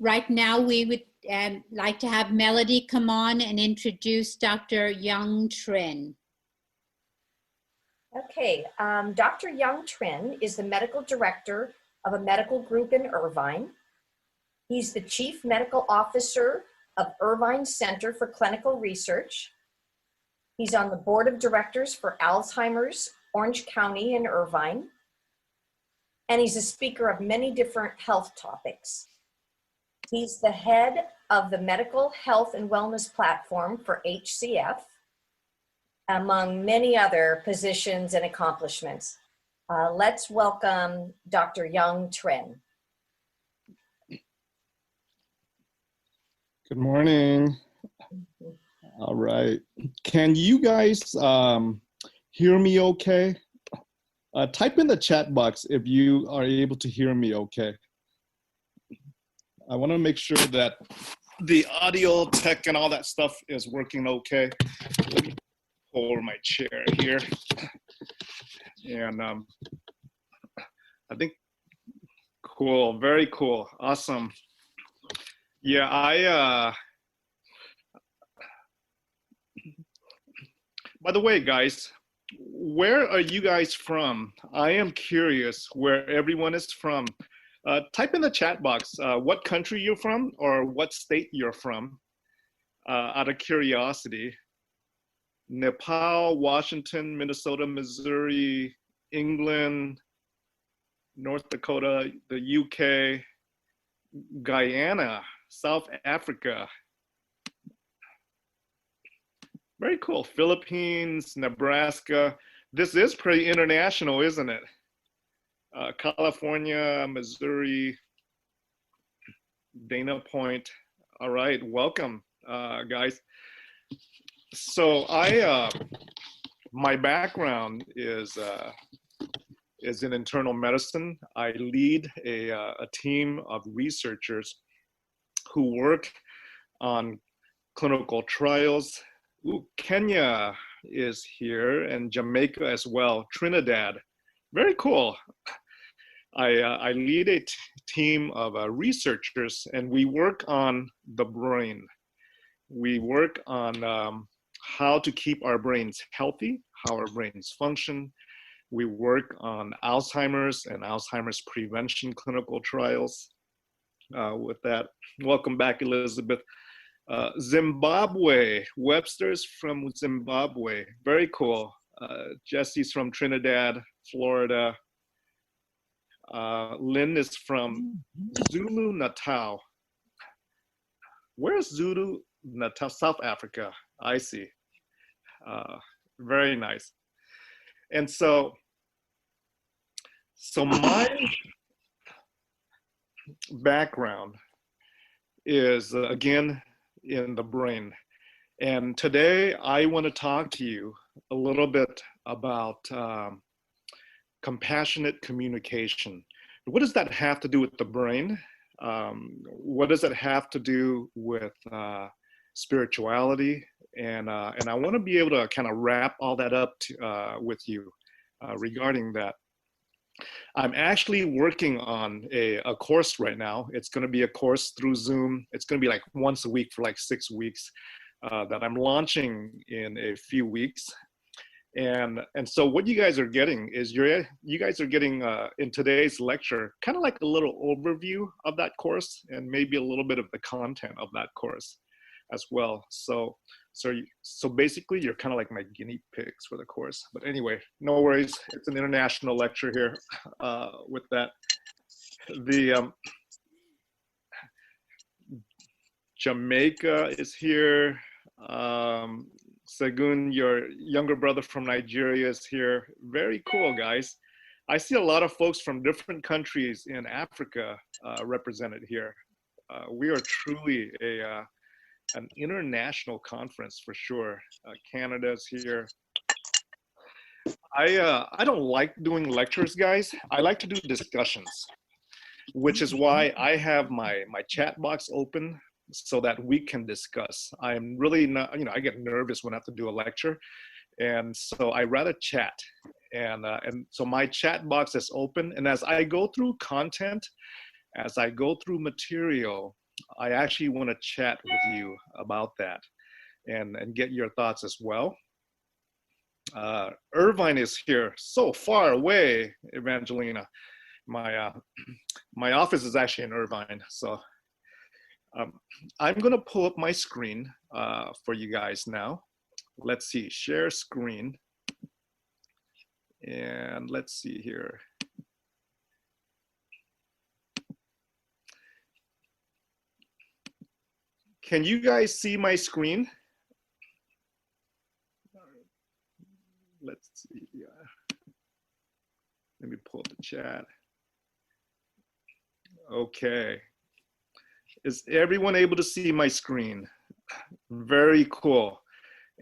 Right now, we would like to have Melody come on and introduce Dr. Young Trin. Okay, Dr. Young Trin is the medical director of a medical group in Irvine. He's the chief medical officer of Irvine Center for Clinical Research. He's on the board of directors for Alzheimer's Orange County in Irvine. And he's a speaker of many different health topics. He's the head of the Medical Health and Wellness Platform for HCF, among many other positions and accomplishments. Let's welcome Dr. Young Trin. Good morning. All right. Can you guys hear me okay? Type in the chat box if you are able to hear me okay. I want to make sure that the audio tech and all that stuff is working okay. Let me pull over my chair here. And I think, cool, very cool, awesome. Yeah, by the way, guys, where are you guys from? I am curious where everyone is from. Type in the chat box what country you're from or what state you're from, out of curiosity. Nepal, Washington, Minnesota, Missouri, England, North Dakota, the UK, Guyana, South Africa. Very cool. Philippines, Nebraska. This is pretty international, isn't it? California, Missouri, Dana Point. All right, welcome, guys. So my background is in internal medicine. I lead a team of researchers who work on clinical trials. Ooh, Kenya is here and Jamaica as well, Trinidad. Very cool. I lead a team of researchers, and we work on the brain. We work on how to keep our brains healthy, how our brains function. We work on Alzheimer's and Alzheimer's prevention clinical trials. With that, welcome back, Elizabeth. Zimbabwe, Webster's from Zimbabwe. Very cool. Jesse's from Trinidad, Florida. Lynn is from Zulu Natal. Where's Zulu Natal? South Africa. I see. Very nice. And so my background is again in the brain. And today I want to talk to you a little bit about compassionate communication. What does that have to do with the brain? What does it have to do with spirituality? And I want to be able to kind of wrap all that up with you regarding that. I'm actually working on a course right now. It's going to be a course through Zoom. It's going to be like once a week for like 6 weeks that I'm launching in a few weeks. And so what you guys are getting is you guys are getting in today's lecture kind of like a little overview of that course and maybe a little bit of the content of that course as well. So basically you're kind of like my guinea pigs for the course. But anyway, no worries. It's an international lecture here with that. The Jamaica is here. Segun, your younger brother from Nigeria, is here. Very cool, guys. I see a lot of folks from different countries in Africa represented here. We are truly an international conference for sure. Canada's here. I don't like doing lectures, guys. I like to do discussions, which is why I have my chat box open so that we can discuss. I'm really not, I get nervous when I have to do a lecture. And so I rather chat. And so my chat box is open. And as I go through content, as I go through material, I actually want to chat with you about that and get your thoughts as well. Irvine is here so far away, Evangelina. My office is actually in Irvine, so I'm gonna pull up my screen for you guys now. Let's see, share screen, and let's see here. Can you guys see my screen? Let's see. Yeah. Let me pull up the chat. Okay. Is everyone able to see my screen? Very cool.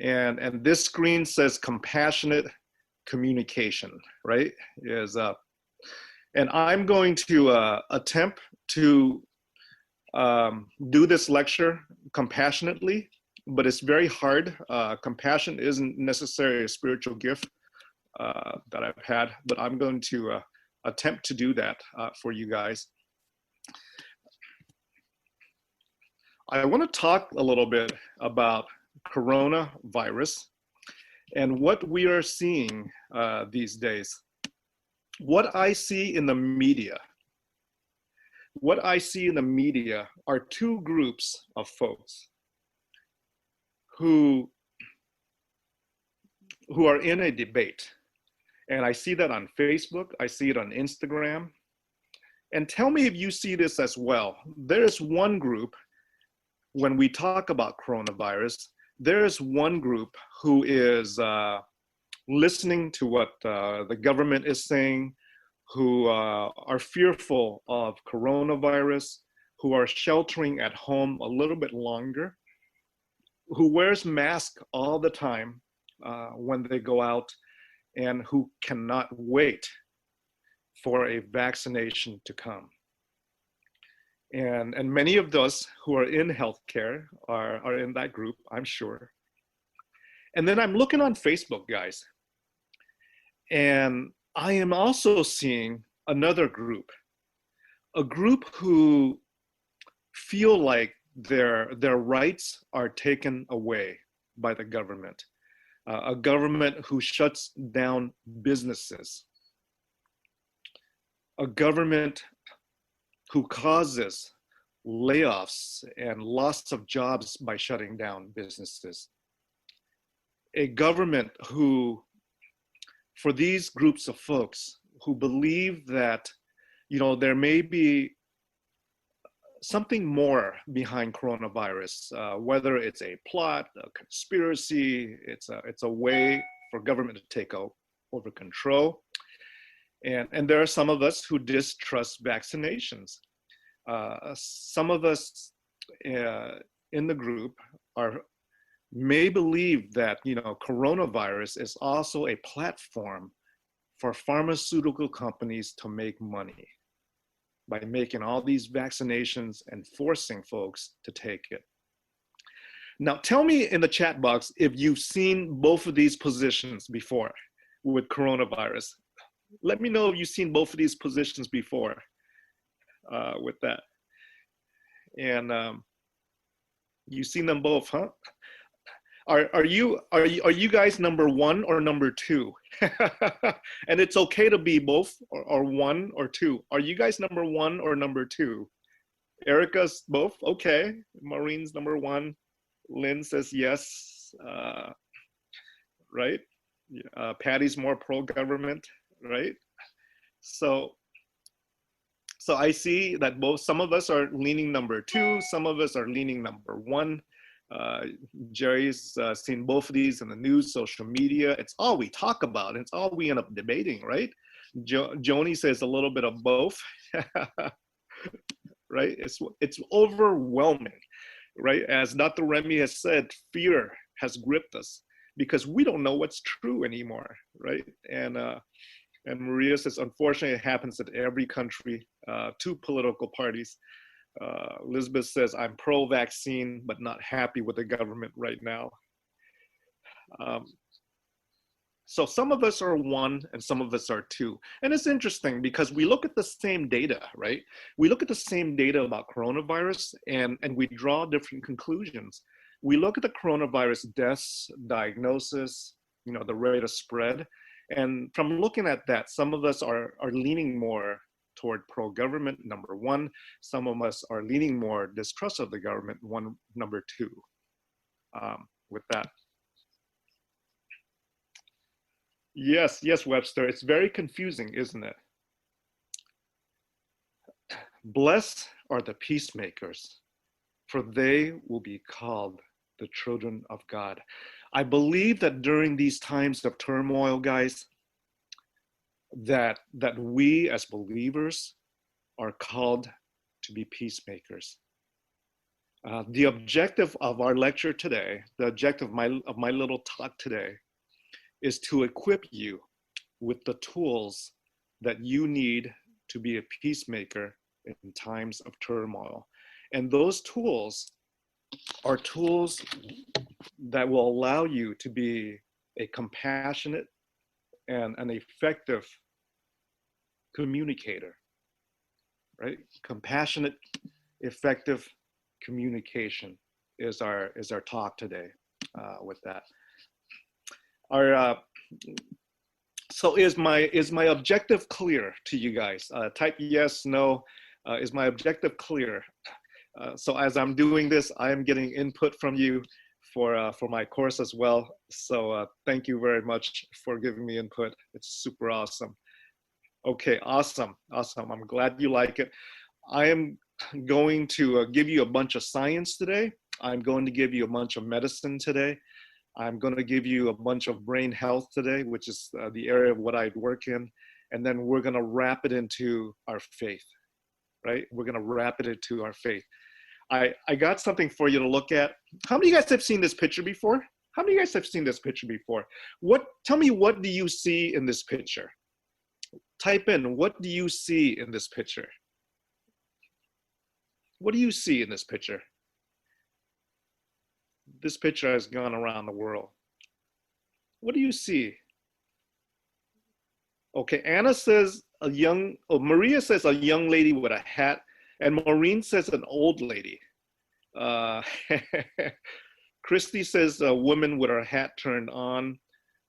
And this screen says compassionate communication, right? And I'm going to attempt to do this lecture compassionately, but it's very hard. Compassion isn't necessarily a spiritual gift that I've had, but I'm going to attempt to do that for you guys. I want to talk a little bit about coronavirus and what we are seeing these days. What I see in the media, are two groups of folks who are in a debate. And I see that on Facebook, I see it on Instagram. And tell me if you see this as well. There's one group, when we talk about coronavirus, there's one group who is listening to what the government is saying, who are fearful of coronavirus, who are sheltering at home a little bit longer, who wears masks all the time when they go out, and who cannot wait for a vaccination to come. And many of those who are in healthcare are in that group, I'm sure. And then I'm looking on Facebook, guys, and I am also seeing another group, a group who feel like their rights are taken away by the government, a government who shuts down businesses, a government who causes layoffs and loss of jobs by shutting down businesses, a government who, for these groups of folks who believe that, you know, there may be something more behind coronavirus, whether it's a plot, a conspiracy, it's a way for government to take over control. And there are some of us who distrust vaccinations. Some of us in the group may believe that, you know, coronavirus is also a platform for pharmaceutical companies to make money by making all these vaccinations and forcing folks to take it. Now, tell me in the chat box if you've seen both of these positions before with coronavirus. Let me know if you've seen both of these positions before with that. And you've seen them both, huh? Are you guys number one or number two? And it's okay to be both or one or two. Are you guys number one or number two? Erica's both, okay. Maureen's number one. Lynn says yes, right? Patty's more pro-government, right? So I see that some of us are leaning number two, some of us are leaning number one. Jerry's seen both of these in the news, social media. It's all we talk about. It's all we end up debating, right? Joni says a little bit of both, right? It's overwhelming, right? As Dr. Remy has said, fear has gripped us because we don't know what's true anymore, right? And Maria says, unfortunately, it happens in every country, two political parties. Elizabeth says, I'm pro-vaccine, but not happy with the government right now. So some of us are 1 and some of us are 2. And it's interesting because we look at the same data, right? We look at the same data about coronavirus and we draw different conclusions. We look at the coronavirus deaths, diagnosis, you know, the rate of spread. And from looking at that, some of us are leaning more toward pro-government, number 1. Some of us are leaning more distrust of the government, number 2. With that. Yes, Webster. It's very confusing, isn't it? Blessed are the peacemakers, for they will be called the children of God. I believe that during these times of turmoil, guys, that we as believers are called to be peacemakers. The objective of our lecture today, the objective of my little talk today, is to equip you with the tools that you need to be a peacemaker in times of turmoil. And those tools are tools that will allow you to be a compassionate and an effective communicator, right? Compassionate, effective communication is our talk today with that. So is my objective clear to you guys? Type yes, no. Is my objective clear? So as I'm doing this, I am getting input from you for my course as well. So thank you very much for giving me input. It's super awesome. Okay, awesome. I'm glad you like it. I am going to give you a bunch of science today. I'm going to give you a bunch of medicine today. I'm going to give you a bunch of brain health today, which is the area of what I work in. And then we're going to wrap it into our faith, right? We're going to wrap it into our faith. I got something for you to look at. How many of you guys have seen this picture before? How many of you guys have seen this picture before? Tell me, what do you see in this picture? Type in, what do you see in this picture? What do you see in this picture? This picture has gone around the world. What do you see? Okay, Anna says Maria says a young lady with a hat, and Maureen says an old lady. Christy says a woman with her hat turned on.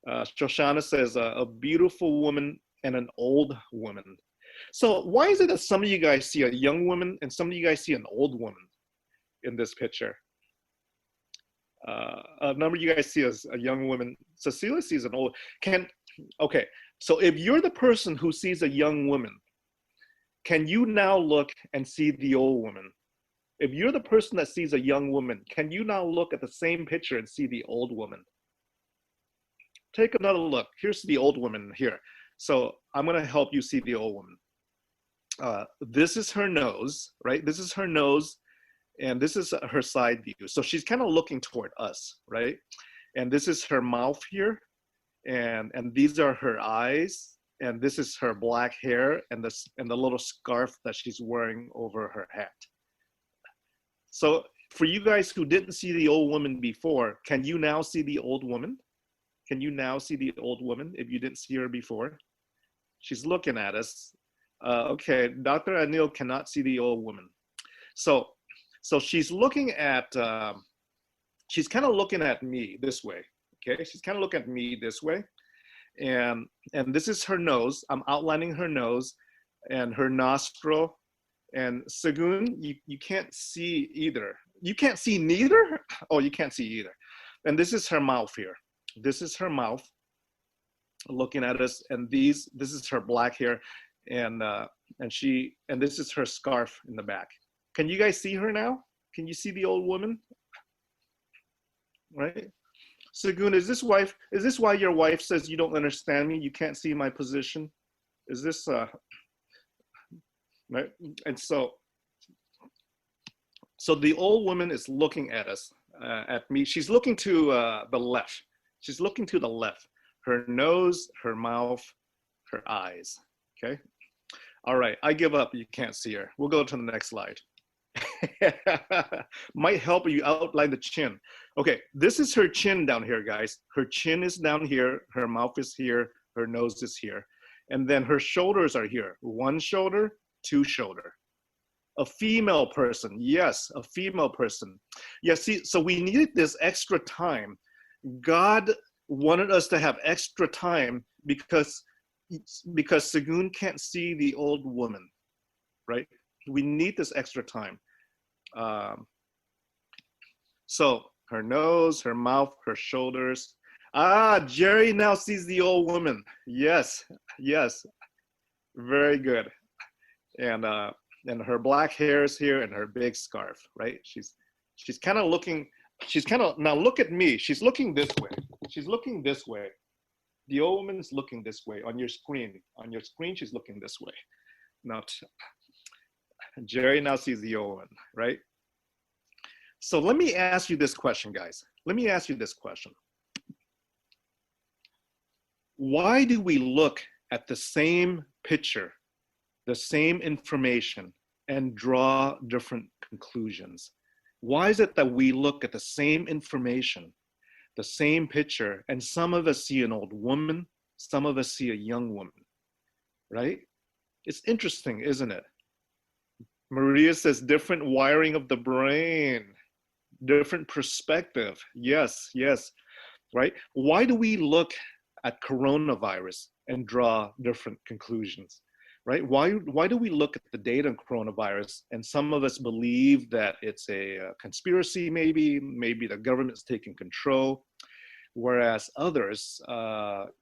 Shoshana says a beautiful woman and an old woman. So why is it that some of you guys see a young woman and some of you guys see an old woman in this picture? A number of you guys see a young woman. Cecilia sees an old. Okay, so if you're the person who sees a young woman, can you now look and see the old woman? If you're the person that sees a young woman, can you now look at the same picture and see the old woman? Take another look. Here's the old woman here. So I'm going to help you see the old woman. This is her nose, right? This is her nose. And this is her side view. So she's kind of looking toward us, right? And this is her mouth here. And these are her eyes. And this is her black hair and the little scarf that she's wearing over her hat. So for you guys who didn't see the old woman before, can you now see the old woman? Can you now see the old woman if you didn't see her before? She's looking at us. Okay, Dr. Anil cannot see the old woman. So she's looking at, she's kind of looking at me this way, okay? She's kind of looking at me this way. And this is her nose. I'm outlining her nose and her nostril. And Sagun, you can't see either. You can't see neither? Oh, you can't see either. And this is her mouth here. This is her mouth looking at us. And this is her black hair. And this is her scarf in the back. Can you guys see her now? Can you see the old woman? Right? Sagun, is this why your wife says you don't understand me? You can't see my position? Is this right? And so the old woman is looking at us, at me. She's looking to the left. She's looking to the left. Her nose, her mouth, her eyes. Okay. All right. I give up. You can't see her. We'll go to the next slide. Might help you outline the chin. Okay, this is her chin down here, guys. Her chin is down here, her mouth is here, her nose is here. And then her shoulders are here. One shoulder, two shoulder. A female person, yes, a female person. Yeah, see, so we needed this extra time. God wanted us to have extra time because Sagun can't see the old woman, right? We need this extra time. So her nose, her mouth, her shoulders. Ah, Jerry now sees the old woman. Yes, yes, very good. And her black hair is here and her big scarf, right? She's kind of looking, now look at me. She's looking this way. She's looking this way. The old woman's looking this way on your screen. On your screen, she's looking this way. Now, Jerry now sees the old one, right? So let me ask you this question, guys. Let me ask you this question. Why do we look at the same picture, the same information, and draw different conclusions? Why is it that we look at the same information, the same picture, and some of us see an old woman, some of us see a young woman, right? It's interesting, isn't it? Maria says different wiring of the brain, different perspective. Yes, yes, right? Why do we look at coronavirus and draw different conclusions, right? Why do we look at the data on coronavirus and some of us believe that it's a conspiracy, maybe the government's taking control, whereas others,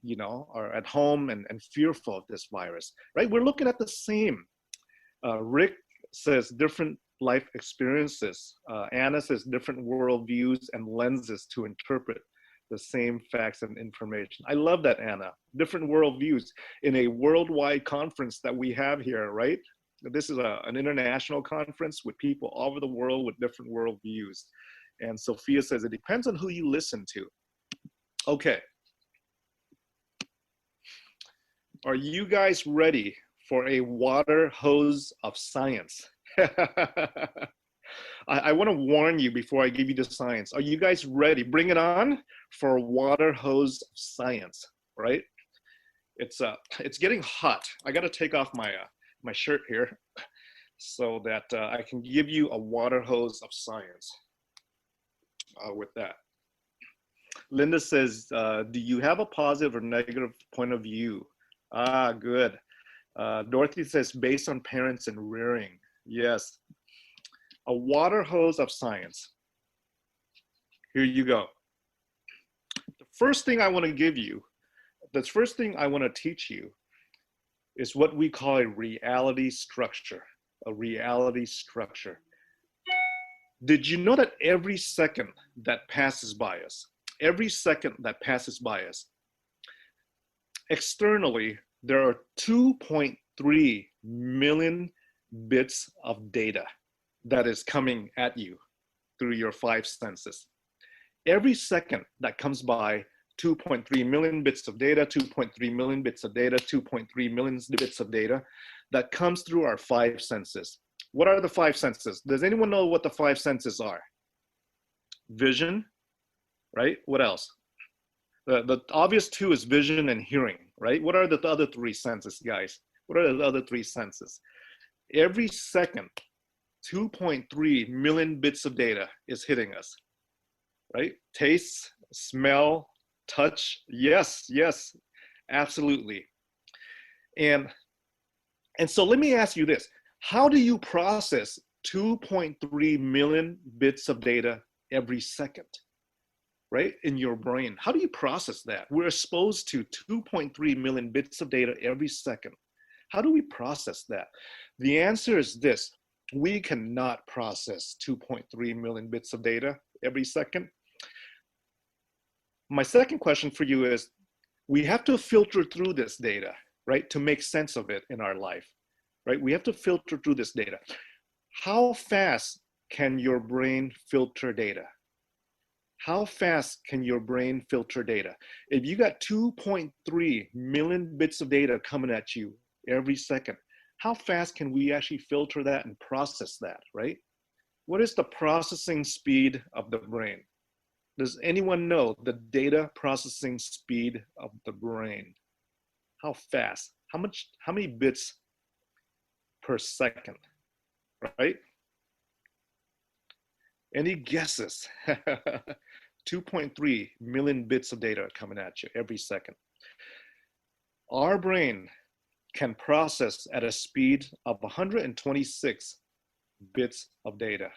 you know, are at home and fearful of this virus, right? We're looking at the same. Rick says different life experiences. Anna says different worldviews and lenses to interpret the same facts and information. I love that, Anna. Different worldviews in a worldwide conference that we have here, right? This is an international conference with people all over the world with different worldviews. And Sophia says it depends on who you listen to. Okay. Are you guys ready for a water hose of science? I want to warn you before I give you the science. Are you guys ready? Bring it on for a water hose of science, right? It's getting hot. I got to take off my my shirt here so that I can give you a water hose of science with that. Linda says, do you have a positive or negative point of view? Ah, good. Dorothy says, based on parents and rearing. Yes. A water hose of science. Here you go. The first thing I want to give you, the first thing I want to teach you is what we call a reality structure. A reality structure. Did you know that every second that passes by us, externally, there are 2.3 million bits of data that is coming at you through your 5 senses. Every second that comes by, 2.3 million bits of data, 2.3 million bits of data, 2.3 million bits of data that comes through our 5 senses. What are the 5 senses? Does anyone know what the 5 senses are? Vision, right? What else? The obvious 2 is vision and hearing, right? What are the other 3 senses, guys? What are the other 3 senses? Every second, 2.3 million bits of data is hitting us, right? Taste, smell, touch. Yes, yes, absolutely. And so let me ask you this. How do you process 2.3 million bits of data every second, right? In your brain, how do you process that? We're exposed to 2.3 million bits of data every second. How do we process that? The answer is this. We cannot process 2.3 million bits of data every second. My second question for you is, we have to filter through this data, right? To make sense of it in our life, right? We have to filter through this data. How fast can your brain filter data? How fast can your brain filter data? If you got 2.3 million bits of data coming at you every second, how fast can we actually filter that and process that, right? What is the processing speed of the brain? Does anyone know the data processing speed of the brain? How fast? How many bits per second, right? Any guesses? 2.3 million bits of data coming at you every second. Our brain can process at a speed of 126 bits of data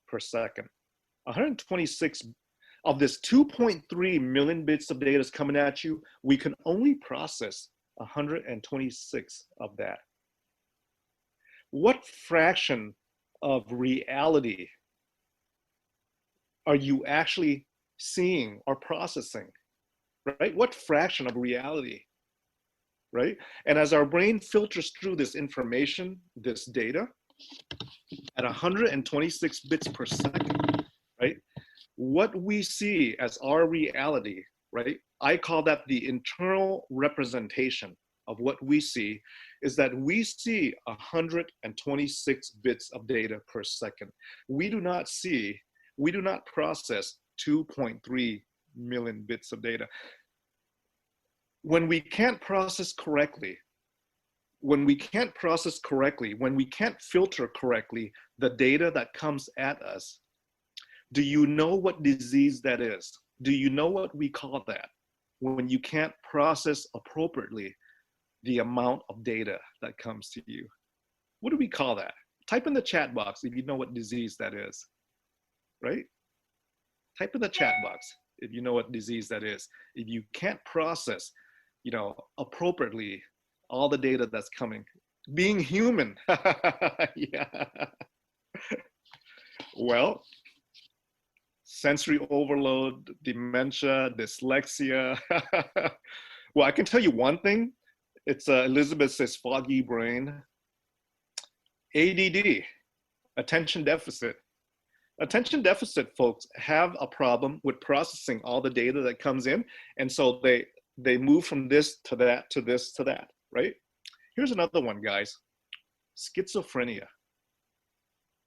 per second. 126 of this 2.3 million bits of data is coming at you. We can only process 126 of that. What fraction of reality are you actually seeing or processing, right? What fraction of reality, right? And as our brain filters through this information, this data, at 126 bits per second, right? What we see as our reality, right? I call that the internal representation of what we see, is that we see 126 bits of data per second. We do not process 2.3 million bits of data. When we can't process correctly, when we can't filter correctly the data that comes at us, do you know what disease that is? Do you know what we call that? When you can't process appropriately the amount of data that comes to you. What do we call that? Type in the chat box if you know what disease that is, right? Type in the chat box if you know what disease that is. If you can't process, appropriately all the data that's coming. Being human. Yeah. Well, sensory overload, dementia, dyslexia. Well, I can tell you one thing. It's Elizabeth says foggy brain. ADD, attention deficit. Attention deficit folks have a problem with processing all the data that comes in. And so they move from this to that, to this to that, right? Here's another one, guys. Schizophrenia.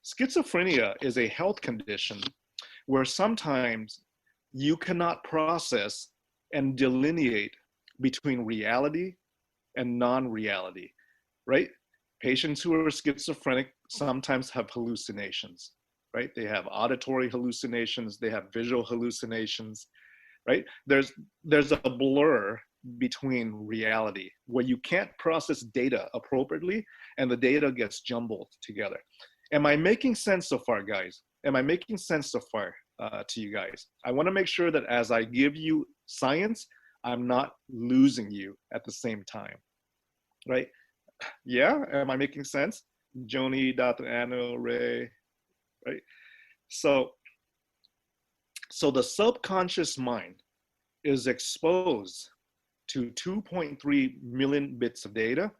Schizophrenia is a health condition where sometimes you cannot process and delineate between reality and non-reality, right? Patients who are schizophrenic sometimes have hallucinations, right? They have auditory hallucinations, they have visual hallucinations, right? There's a blur between reality where you can't process data appropriately and the data gets jumbled together. Am I making sense so far, guys? Am I making sense so far to you guys? I want to make sure that as I give you science, I'm not losing you at the same time, right? Yeah, am I making sense? Joni, Dr. Anno, Ray, right? So the subconscious mind is exposed to 2.3 million bits of data.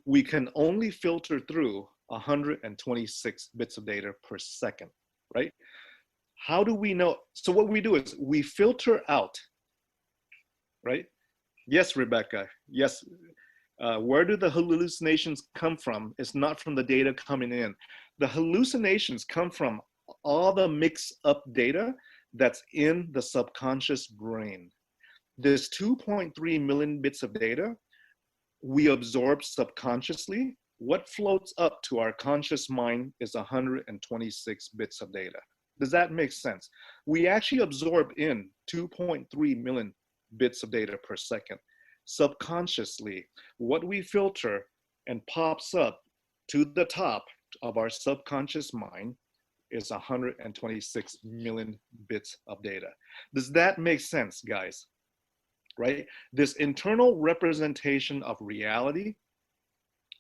We can only filter through 126 bits of data per second, right? How do we know? So what we do is we filter out, right? Yes, Rebecca, yes. Where do the hallucinations come from? It's not from the data coming in. The hallucinations come from all the mixed up data that's in the subconscious brain. This 2.3 million bits of data we absorb subconsciously. What floats up to our conscious mind is 126 bits of data. Does that make sense? We actually absorb in 2.3 million bits of data per second. Subconsciously, what we filter and pops up to the top of our subconscious mind is 126 million bits of data. Does that make sense, guys? Right? This internal representation of reality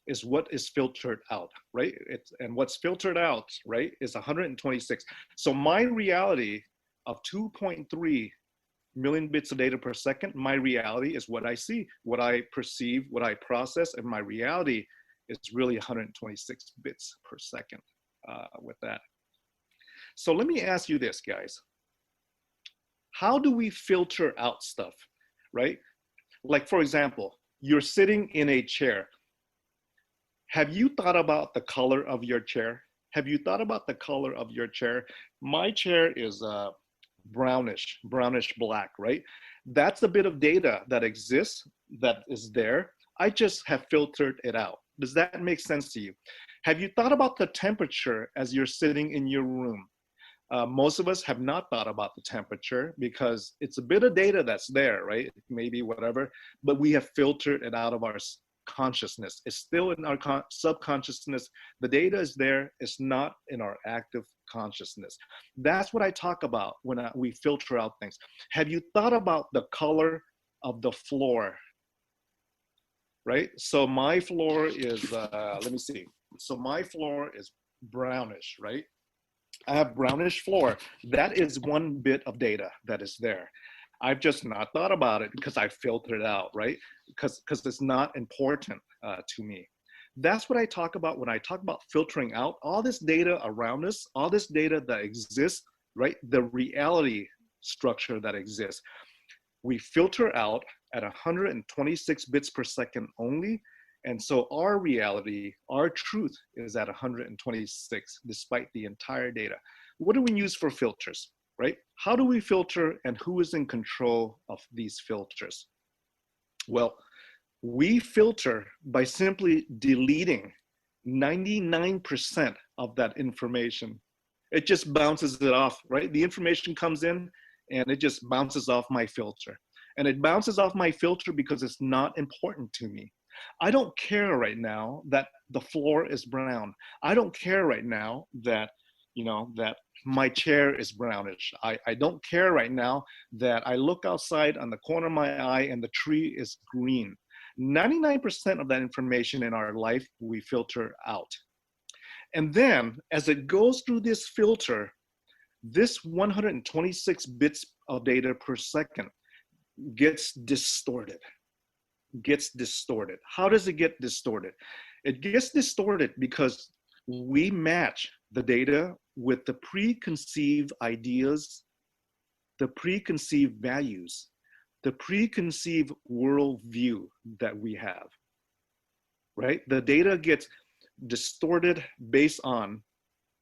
is what is filtered out, right? And what's filtered out, right, is 126. So my reality of 2.3 million bits of data per second, my reality is what I see, what I perceive, what I process, and my reality is really 126 bits per second with that. So let me ask you this, guys. How do we filter out stuff, right? Like, for example, you're sitting in a chair. Have you thought about the color of your chair? Have you thought about the color of your chair? My chair is brownish black, right? That's a bit of data that exists, that is there. I just have filtered it out. Does that make sense to you? Have you thought about the temperature as you're sitting in your room? Most of us have not thought about the temperature because it's a bit of data that's there, right? Maybe whatever, but we have filtered it out of our consciousness. It's still in our subconsciousness. The data is there. It's not in our active consciousness. That's what I talk about when we filter out things. Have you thought about the color of the floor? Right? So my floor is, let me see. So my floor is brownish, right? I have brownish floor. That is one bit of data that is there. I've just not thought about it because I filtered it out, right? Because it's not important to me. That's what I talk about when I talk about filtering out all this data around us, all this data that exists, right? The reality structure that exists. We filter out at 126 bits per second only. And so our reality, our truth is at 126 despite the entire data. What do we use for filters, right? How do we filter and who is in control of these filters? Well, we filter by simply deleting 99% of that information. It just bounces it off, right? The information comes in and it just bounces off my filter. And it bounces off my filter because it's not important to me. I don't care right now that the floor is brown. I don't care right now that, that my chair is brownish. I don't care right now that I look outside on the corner of my eye and the tree is green. 99% of that information in our life, we filter out. And then as it goes through this filter, this 126 bits of data per second gets distorted. How does it get distorted? It gets distorted because we match the data with the preconceived ideas, the preconceived values, the preconceived worldview that we have, right? The data gets distorted based on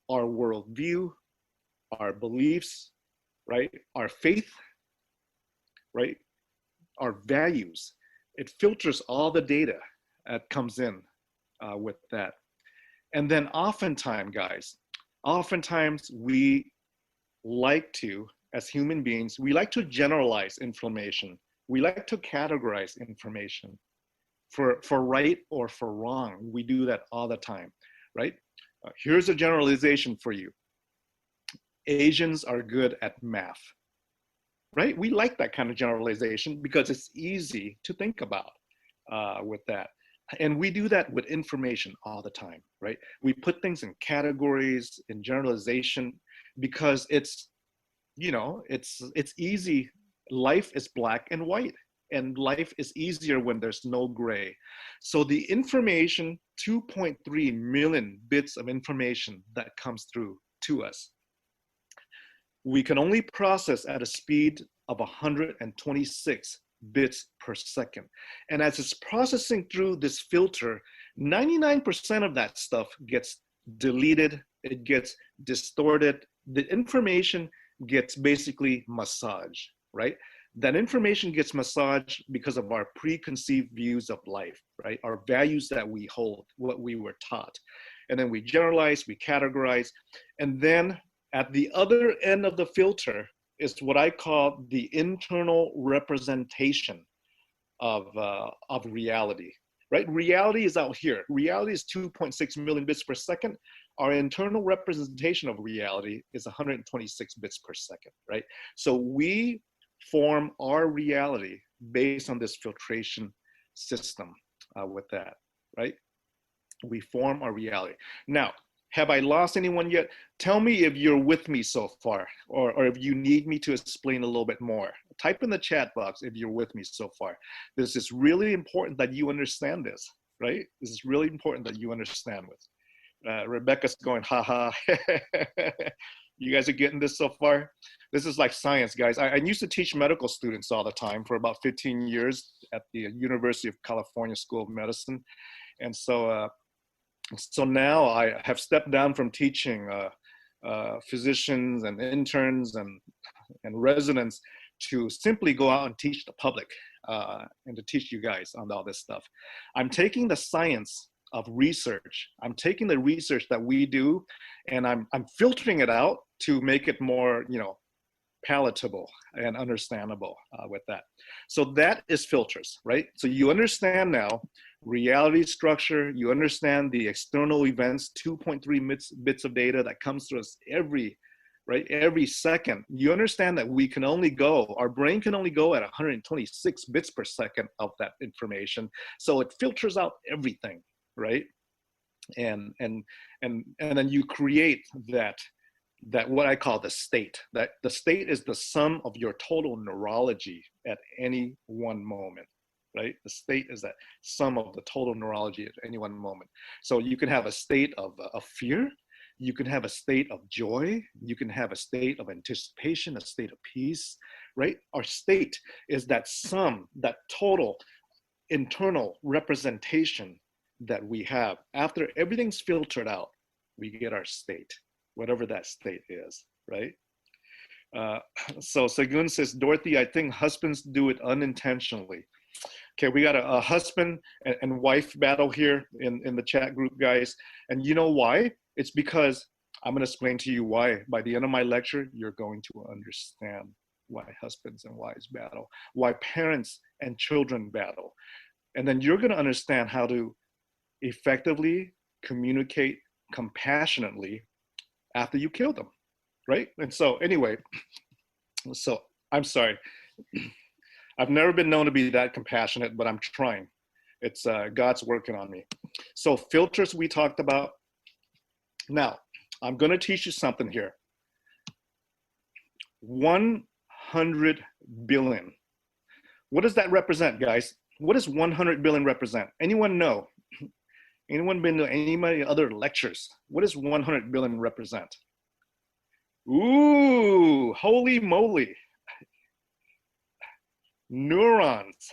our worldview, our beliefs, right? Our faith, right? Our values. It filters all the data that comes in with that. And then oftentimes, guys, we like to, as human beings, we like to generalize information. We like to categorize information for right or for wrong. We do that all the time, right? Here's a generalization for you. Asians are good at math. Right? We like that kind of generalization because it's easy to think about with that. And we do that with information all the time, right? We put things in categories, in generalization, because it's easy. Life is black and white, and life is easier when there's no gray. So the information, 2.3 million bits of information that comes through to us, we can only process at a speed of 126 bits per second. And as it's processing through this filter, 99% of that stuff gets deleted, it gets distorted, the information gets basically massaged, right? That information gets massaged because of our preconceived views of life, right? Our values that we hold, what we were taught. And then we generalize, we categorize, and then at the other end of the filter is what I call the internal representation of reality, right? Reality is out here. Reality is 2.6 million bits per second. Our internal representation of reality is 126 bits per second, right? So we form our reality based on this filtration system with that, right? We form our reality. Now, have I lost anyone yet? Tell me if you're with me so far, or if you need me to explain a little bit more. Type in the chat box if you're with me so far. This is really important that you understand this, right? This is really important that you understand this. Rebecca's going, haha. You guys are getting this so far? This is like science, guys. I used to teach medical students all the time for about 15 years at the University of California School of Medicine. And so So now I have stepped down from teaching physicians and interns and residents to simply go out and teach the public and to teach you guys on all this stuff. I'm taking the science of research. I'm taking the research that we do, and I'm filtering it out to make it more, palatable and understandable with that. So that is filters, right? So you understand now reality structure, you understand the external events, 2.3 bits of data that comes to us every second. You understand that we can only go, our brain can only go at 126 bits per second of that information. So it filters out everything, right? And then you create that what I call the state. That the state is the sum of your total neurology at any one moment, right? The state is that sum of the total neurology at any one moment. So you can have a state of fear, you can have a state of joy, you can have a state of anticipation, a state of peace, right? Our state is that sum, that total internal representation that we have. After everything's filtered out, we get our state, whatever that state is, right? So Sagun says, Dorothy, I think husbands do it unintentionally. Okay, we got a husband and wife battle here in the chat group, guys. And you know why? It's because I'm gonna explain to you why. By the end of my lecture, you're going to understand why husbands and wives battle, why parents and children battle. And then you're gonna understand how to effectively communicate compassionately after you kill them, right? And so anyway, so I'm sorry. I've never been known to be that compassionate, but I'm trying. It's God's working on me. So filters we talked about. Now, I'm gonna teach you something here. 100 billion. What does that represent, guys? What does 100 billion represent? Anyone know? Anyone been to any other lectures? What does 100 billion represent? Ooh, holy moly. Neurons.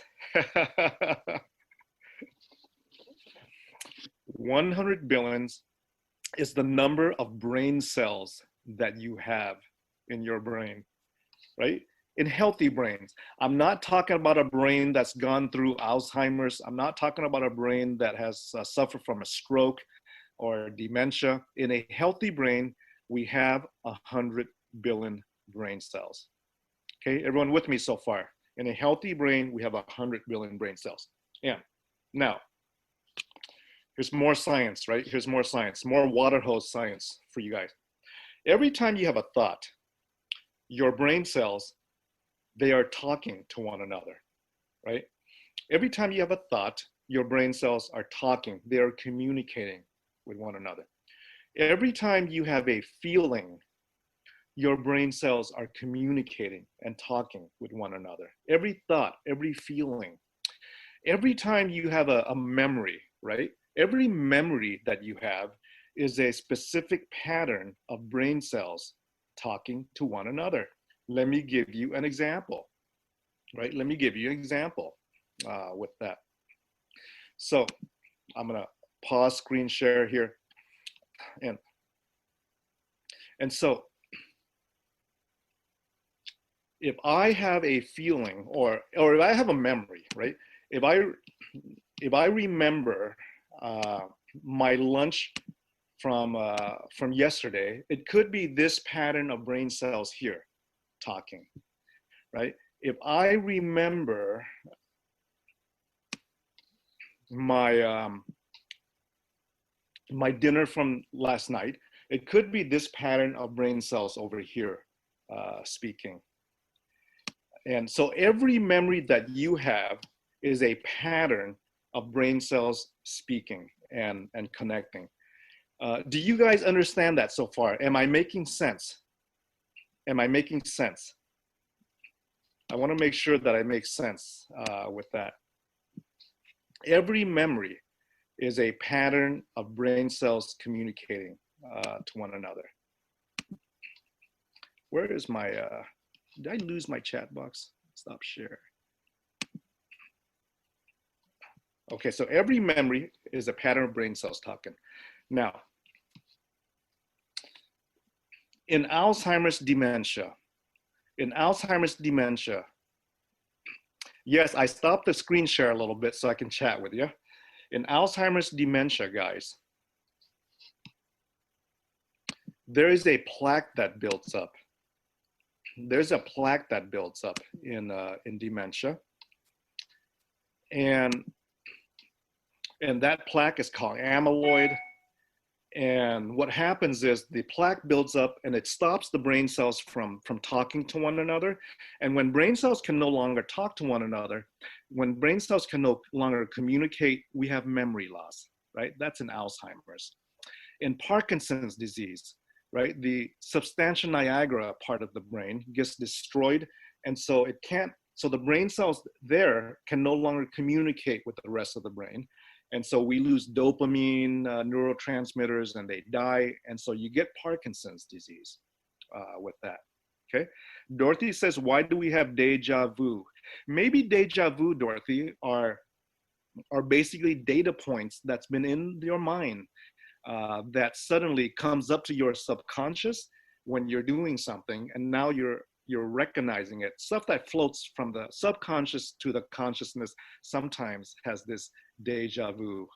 100 billions is the number of brain cells that you have in your brain, right? In healthy brains. I'm not talking about a brain that's gone through Alzheimer's. I'm not talking about a brain that has suffered from a stroke or dementia. In a healthy brain, we have 100 billion brain cells. Okay, everyone with me so far? In a healthy brain, we have 100 billion brain cells. Yeah. Now, here's more science, right? Here's more science, more water hose science for you guys. Every time you have a thought, your brain cells, they are talking to one another, right? Every time you have a thought, your brain cells are talking. They are communicating with one another. Every time you have a feeling, your brain cells are communicating and talking with one another. Every thought, every feeling. Every time you have a memory, right? Every memory that you have is a specific pattern of brain cells talking to one another. Let me give you an example, right? Let me give you an example with that. So I'm gonna pause screen share here. And so if I have a feeling or if I have a memory, right? If I remember my lunch from yesterday, it could be this pattern of brain cells here talking, right? If I remember my my dinner from last night, it could be this pattern of brain cells over here speaking. And so every memory that you have is a pattern of brain cells speaking and connecting. Do you guys understand that so far? Am I making sense? Am I making sense? I want to make sure that I make sense with that. Every memory is a pattern of brain cells communicating to one another. Where is my, did I lose my chat box? Stop share. Okay, so every memory is a pattern of brain cells talking. Now, in Alzheimer's dementia, yes, I stopped the screen share a little bit so I can chat with you. In Alzheimer's dementia, guys, there is a plaque that builds up. There's a plaque that builds up in dementia. And that plaque is called amyloid. And what happens is the plaque builds up and it stops the brain cells from talking to one another. And when brain cells can no longer talk to one another, when brain cells can no longer communicate, we have memory loss, right? That's in Alzheimer's. In Parkinson's disease, right, the substantia nigra part of the brain gets destroyed. And so it can't, so the brain cells there can no longer communicate with the rest of the brain. And so we lose dopamine, neurotransmitters, and they die. And so you get Parkinson's disease with that, okay? Dorothy says, why do we have deja vu? Maybe deja vu, Dorothy, are basically data points that's been in your mind that suddenly comes up to your subconscious when you're doing something, and now you're recognizing it. Stuff that floats from the subconscious to the consciousness sometimes has this deja vu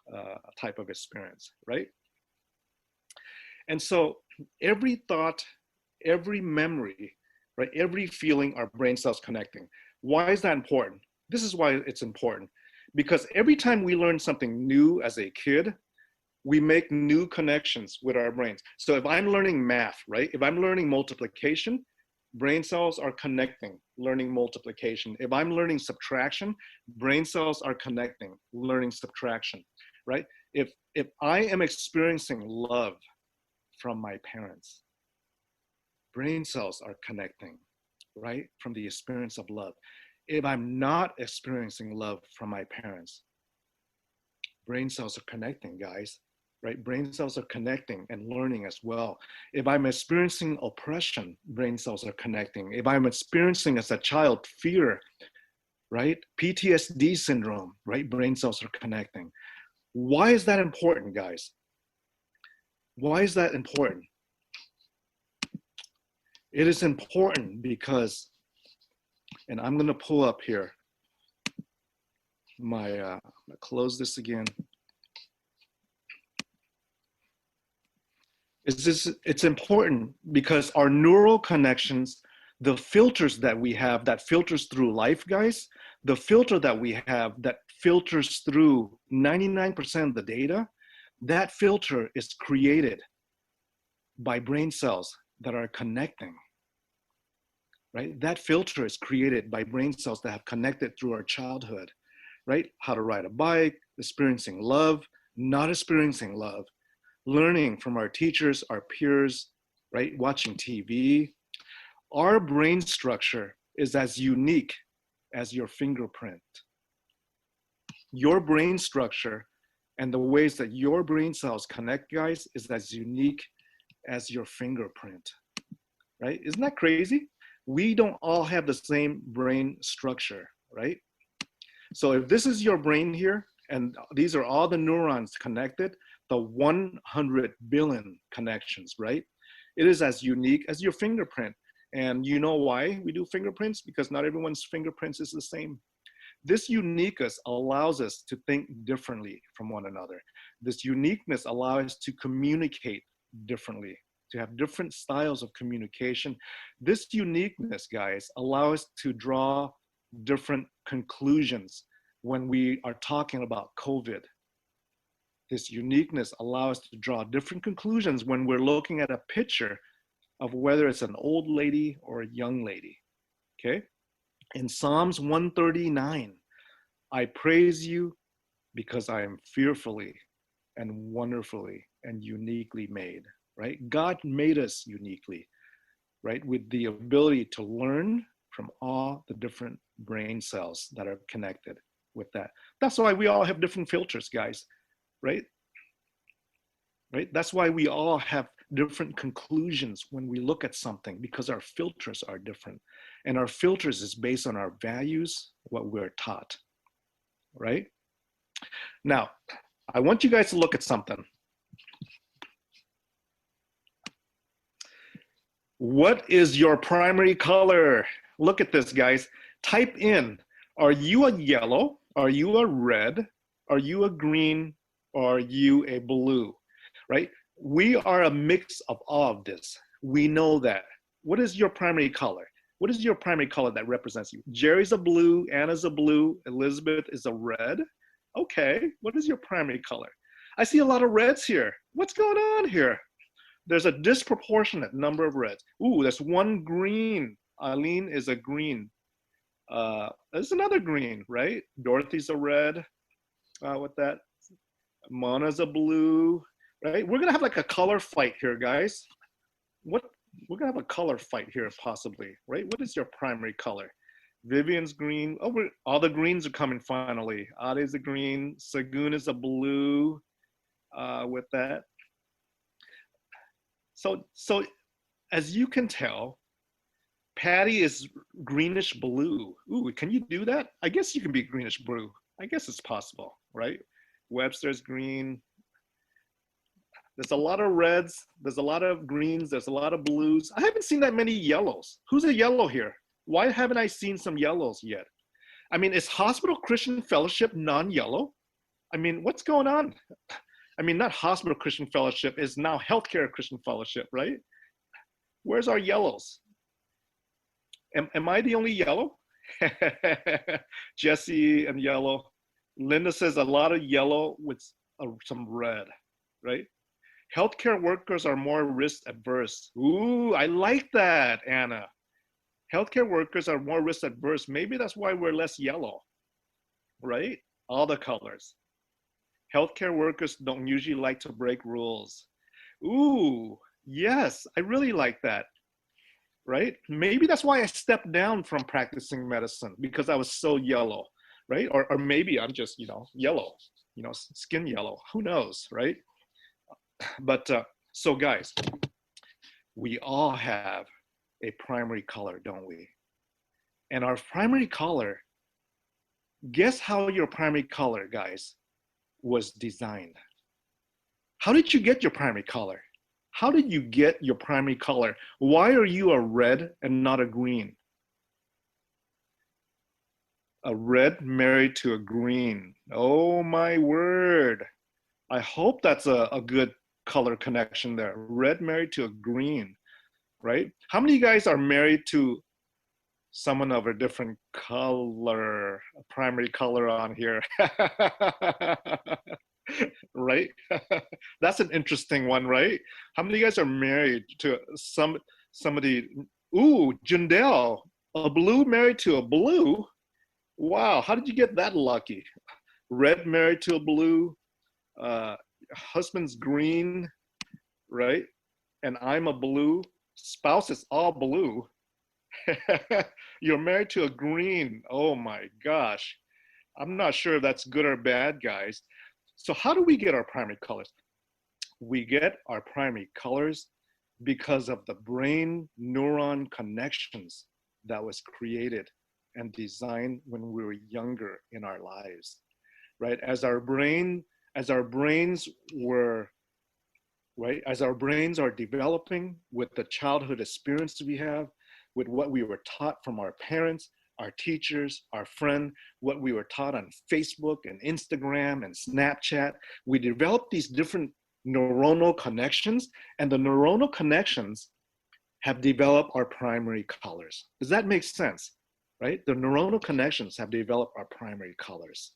type of experience, right? And so every thought, every memory, right, every feeling our brain cells connecting. Why is that important? This is why it's important. Because every time we learn something new as a kid, we make new connections with our brains. So if I'm learning math, right, if I'm learning multiplication, brain cells are connecting, learning multiplication. If I'm learning subtraction, brain cells are connecting, learning subtraction, right? If I am experiencing love from my parents, brain cells are connecting, right? From the experience of love. If I'm not experiencing love from my parents, brain cells are connecting, guys, right? Brain cells are connecting and learning as well. If I'm experiencing oppression, brain cells are connecting. If I'm experiencing as a child fear, right? PTSD syndrome, right? Brain cells are connecting. Why is that important, guys? Why is that important? It is important because, and I'm gonna pull up here my, close this again. It's important because our neural connections, the filters that we have that filters through life, guys, the filter that we have that filters through 99% of the data, that filter is created by brain cells that are connecting, right? That filter is created by brain cells that have connected through our childhood, right? How to ride a bike, experiencing love, not experiencing love, learning from our teachers, our peers, right? Watching TV. Our brain structure is as unique as your fingerprint. Your brain structure and the ways that your brain cells connect, guys, is as unique as your fingerprint, right? Isn't that crazy? We don't all have the same brain structure, right? So if this is your brain here, and these are all the neurons connected, the 100 billion connections, right? It is as unique as your fingerprint. And you know why we do fingerprints? Because not everyone's fingerprints is the same. This uniqueness allows us to think differently from one another. This uniqueness allows us to communicate differently, to have different styles of communication. This uniqueness, guys, allows us to draw different conclusions when we are talking about COVID. This uniqueness allows us to draw different conclusions when we're looking at a picture of whether it's an old lady or a young lady, okay? In Psalms 139, I praise you because I am fearfully and wonderfully and uniquely made, right? God made us uniquely, right? With the ability to learn from all the different brain cells that are connected with that. That's why we all have different filters, guys. Right? Right? That's why we all have different conclusions when we look at something, because our filters are different. And our filters is based on our values, what we're taught, right? Now, I want you guys to look at something. What is your primary color? Look at this, guys. Type in, are you a yellow? Are you a red? Are you a green? Or are you a blue? Right? We are a mix of all of this. We know that. What is your primary color? What is your primary color that represents you? Jerry's a blue, Anna's a blue, Elizabeth is a red. Okay, what is your primary color? I see a lot of reds here. What's going on here? There's a disproportionate number of reds. Ooh, there's one green. Eileen is a green. There's another green, right? Dorothy's a red with that. Mona's a blue, right? We're gonna have like a color fight here, guys. We're gonna have a color fight here possibly, right? What is your primary color? Vivian's green. Oh, all the greens are coming finally. Ade's a green. Sagun is a blue with that. So as you can tell, Patty is greenish blue. Ooh, can you do that? I guess you can be greenish blue. I guess it's possible, right? Webster's green. There's a lot of reds. There's a lot of greens. There's a lot of blues. I haven't seen that many yellows. Who's a yellow here? Why haven't I seen some yellows yet? I mean, is Hospital Christian Fellowship non-yellow? I mean, what's going on? I mean, not Hospital Christian Fellowship, is now Healthcare Christian Fellowship, right? Where's our yellows? Am I the only yellow? Jesse and yellow. Linda says a lot of yellow with some red, right? Healthcare workers are more risk adverse. Ooh, I like that, Anna. Healthcare workers are more risk adverse. Maybe that's why we're less yellow, right? All the colors. Healthcare workers don't usually like to break rules. Ooh, yes, I really like that, right? Maybe that's why I stepped down from practicing medicine, because I was so yellow, right? Or maybe I'm just, yellow, skin yellow, who knows, right? But so guys, we all have a primary color, don't we? And our primary color, guess how your primary color, guys, was designed? How did you get your primary color? How did you get your primary color? Why are you a red and not a green? A red married to a green. Oh my word. I hope that's a good color connection there. Red married to a green, right? How many of you guys are married to someone of a different color, a primary color on here? Right? That's an interesting one, right? How many of you guys are married to somebody? Ooh, Jindal, a blue married to a blue? Wow, how did you get that lucky? Red married to a blue, husband's green, right? And I'm a blue, spouse is all blue. You're married to a green. Oh my gosh. I'm not sure if that's good or bad, guys. So how do we get our primary colors? We get our primary colors because of the brain neuron connections that was created and designed when we were younger in our lives, right? As our brains were, right? As our brains are developing with the childhood experience we have, with what we were taught from our parents, our teachers, our friend, what we were taught on Facebook and Instagram and Snapchat, we developed these different neuronal connections, and the neuronal connections have developed our primary colors. Does that make sense? Right? The neuronal connections have developed our primary colors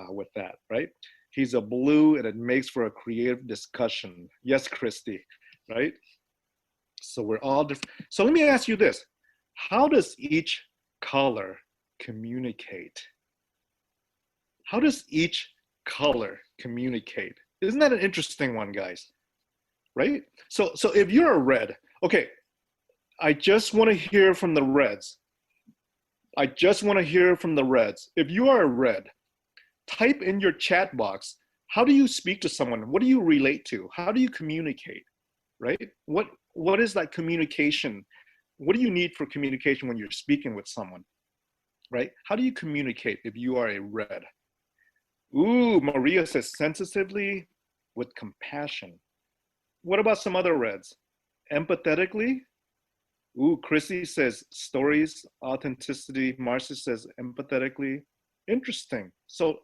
with that, right? He's a blue, and it makes for a creative discussion. Yes, Christy, right? So we're all different. So let me ask you this. How does each color communicate? How does each color communicate? Isn't that an interesting one, guys? Right? So if you're a red, okay, I just want to hear from the reds. I just want to hear from the reds. If you are a red, type in your chat box, how do you speak to someone? What do you relate to? How do you communicate, right? What is that communication? What do you need for communication when you're speaking with someone, right? How do you communicate if you are a red? Ooh, Maria says sensitively with compassion. What about some other reds? Empathetically? Ooh, Chrissy says stories, authenticity. Marcia says empathetically. Interesting. So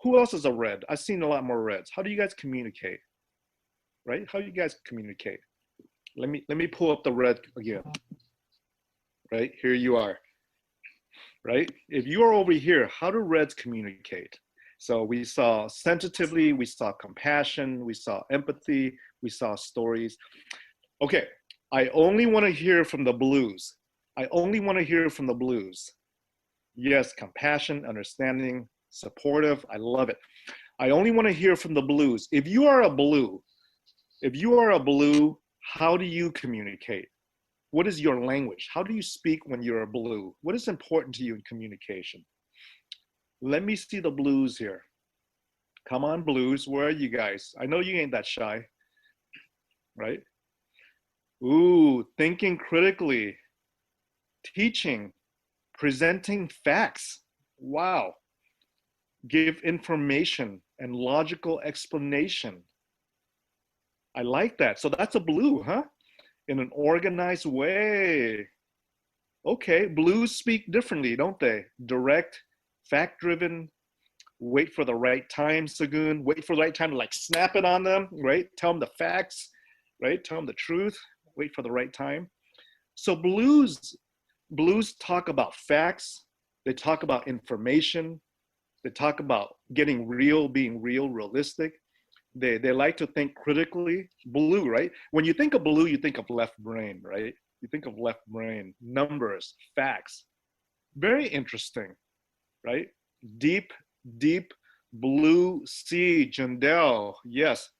who else is a red? I've seen a lot more reds. How do you guys communicate? Right? How do you guys communicate? Let me pull up the red again. Right? Here you are. Right? If you are over here, how do reds communicate? So we saw sensitively, we saw compassion, we saw empathy, we saw stories. Okay, I only want to hear from the blues. I only want to hear from the blues. Yes, compassion, understanding, supportive. I love it. I only want to hear from the blues. If you are a blue, how do you communicate? What is your language? How do you speak when you're a blue? What is important to you in communication? Let me see the blues here. Come on, blues. Where are you guys? I know you ain't that shy, right? Ooh, thinking critically, teaching, presenting facts. Wow. Give information and logical explanation. I like that. So that's a blue, huh? In an organized way. Okay, blues speak differently, don't they? Direct, fact-driven, wait for the right time, Sagun. Wait for the right time to like snap it on them, right? Tell them the facts, right? Tell them the truth. Wait for the right time. So blues talk about facts. They talk about information. They talk about getting real, being real, realistic. They like to think critically. Blue, right? When you think of blue, you think of left brain, right? You think of left brain, numbers, facts. Very interesting, right? Deep, deep blue sea, Jandel. Yes.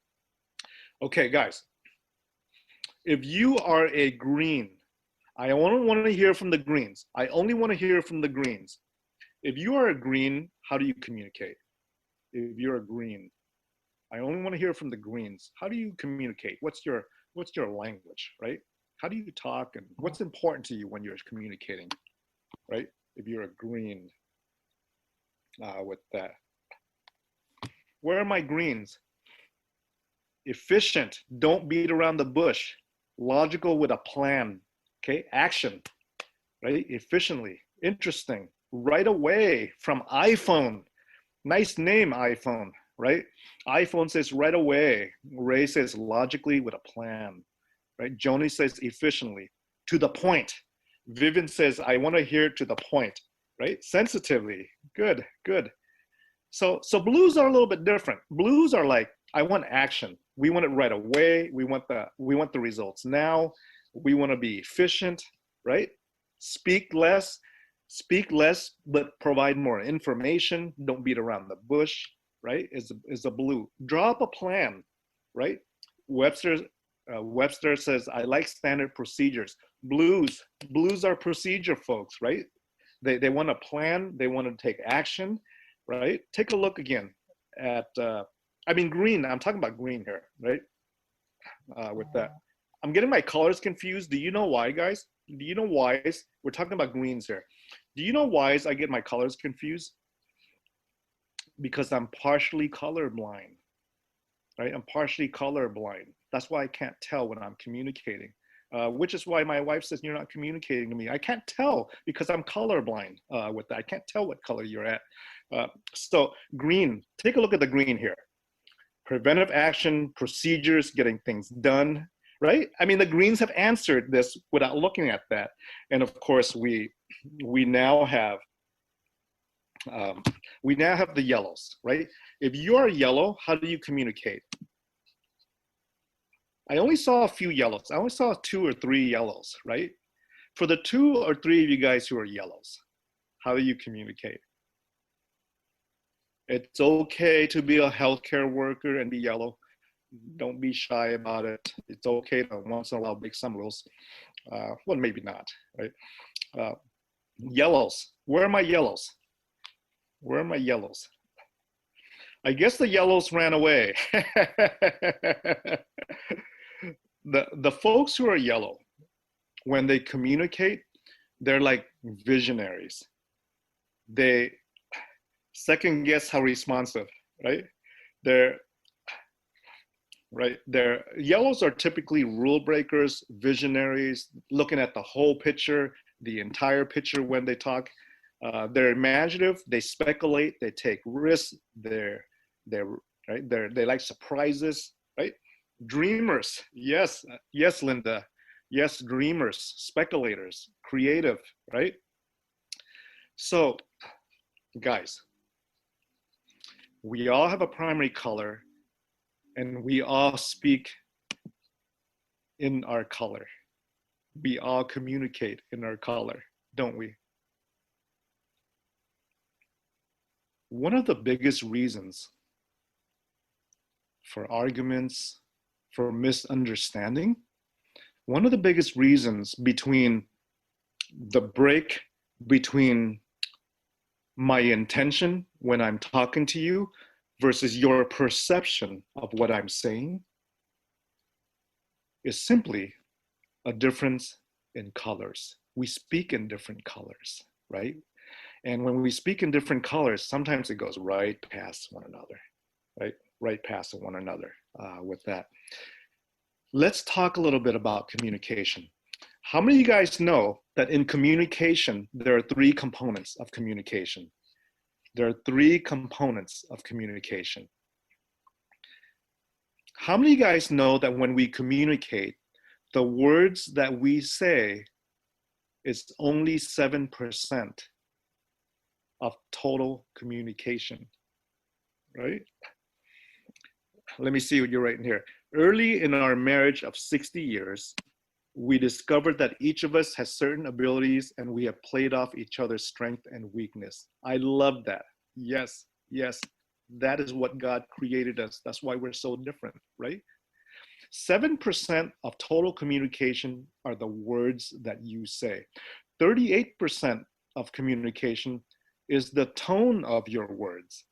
Okay, guys. If you are a green, I only want to hear from the greens. I only want to hear from the greens. If you are a green, how do you communicate? If you're a green, I only want to hear from the greens. How do you communicate? What's your language, right? How do you talk and what's important to you when you're communicating, right? If you're a green with that. Where are my greens? Efficient, don't beat around the bush. Logical with a plan, okay? Action, right? Efficiently, interesting. Right away from iPhone. Nice name, iPhone, right? iPhone says right away. Ray says logically with a plan, right? Joni says efficiently, to the point. Vivian says, I want to hear to the point, right? Sensitively, good, good. So blues are a little bit different. Blues are like, I want action. We want it right away. We want the results now. We want to be efficient, right? Speak less, but provide more information. Don't beat around the bush, right? Is a blue. Draw up a plan, right? Webster says, I like standard procedures. Blues are procedure folks, right? They want to plan, they want to take action, right? Take a look again at, green, I'm talking about green here, right? With that. I'm getting my colors confused. Do you know why, guys? Do you know why? We're talking about greens here. Do you know why I get my colors confused? Because I'm partially colorblind, right? I'm partially colorblind. That's why I can't tell when I'm communicating, which is why my wife says, you're not communicating to me. I can't tell because I'm colorblind with that. I can't tell what color you're at. So green, take a look at the green here. Preventive action, procedures, getting things done, right? I mean, the greens have answered this without looking at that. And of course, we now have the yellows, right? If you're yellow, how do you communicate? I only saw a few yellows. I only saw 2 or 3 yellows, right? For the 2 or 3 of you guys who are yellows, how do you communicate? It's okay to be a healthcare worker and be yellow. Don't be shy about it. It's okay to once in a while break some rules. Well, maybe not, right? Yellows. Where are my yellows? Where are my yellows? I guess the yellows ran away. The folks who are yellow, when they communicate, they're like visionaries. They second guess how responsive, right? They're right. Their yellows are typically rule breakers, visionaries, looking at the whole picture, the entire picture when they talk. They're imaginative, they speculate, they take risks, they're right, they like surprises, right? Dreamers, yes, yes, Linda, yes, dreamers, speculators, creative, right? So, guys, we all have a primary color, and we all speak in our color. We all communicate in our color, don't we? One of the biggest reasons for arguments, for misunderstanding, one of the biggest reasons between the break between my intention when I'm talking to you versus your perception of what I'm saying is simply a difference in colors. We speak in different colors, right? And when we speak in different colors, sometimes it goes right past one another, right? Right past one another with that. Let's talk a little bit about communication. How many of you guys know that in communication, there are three components of communication? There are three components of communication. How many of you guys know that when we communicate, the words that we say is only 7% of total communication, right? Let me see what you're writing here. Early in our marriage of 60 years, we discovered that each of us has certain abilities and we have played off each other's strength and weakness. I love that. Yes, yes, that is what God created us. That's why we're so different, right? 7% of total communication are the words that you say. 38% of communication is the tone of your words,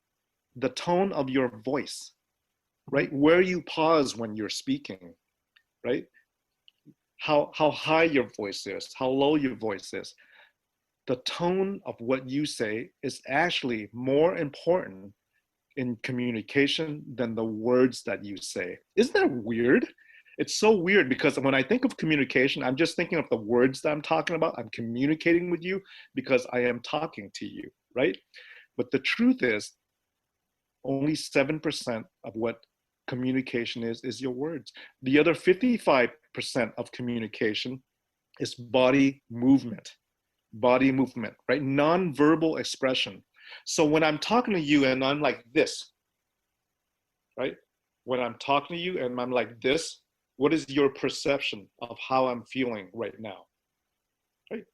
the tone of your voice, right? Where you pause when you're speaking, right? How high your voice is, how low your voice is. The tone of what you say is actually more important in communication than the words that you say. Isn't that weird? It's so weird because when I think of communication, I'm just thinking of the words that I'm talking about. I'm communicating with you because I am talking to you, right? But the truth is, only 7% of what communication is your words. The other 55% of communication is body movement, right? Non-verbal expression. So when I'm talking to you and I'm like this, right? When I'm talking to you and I'm like this, what is your perception of how I'm feeling right now? Right?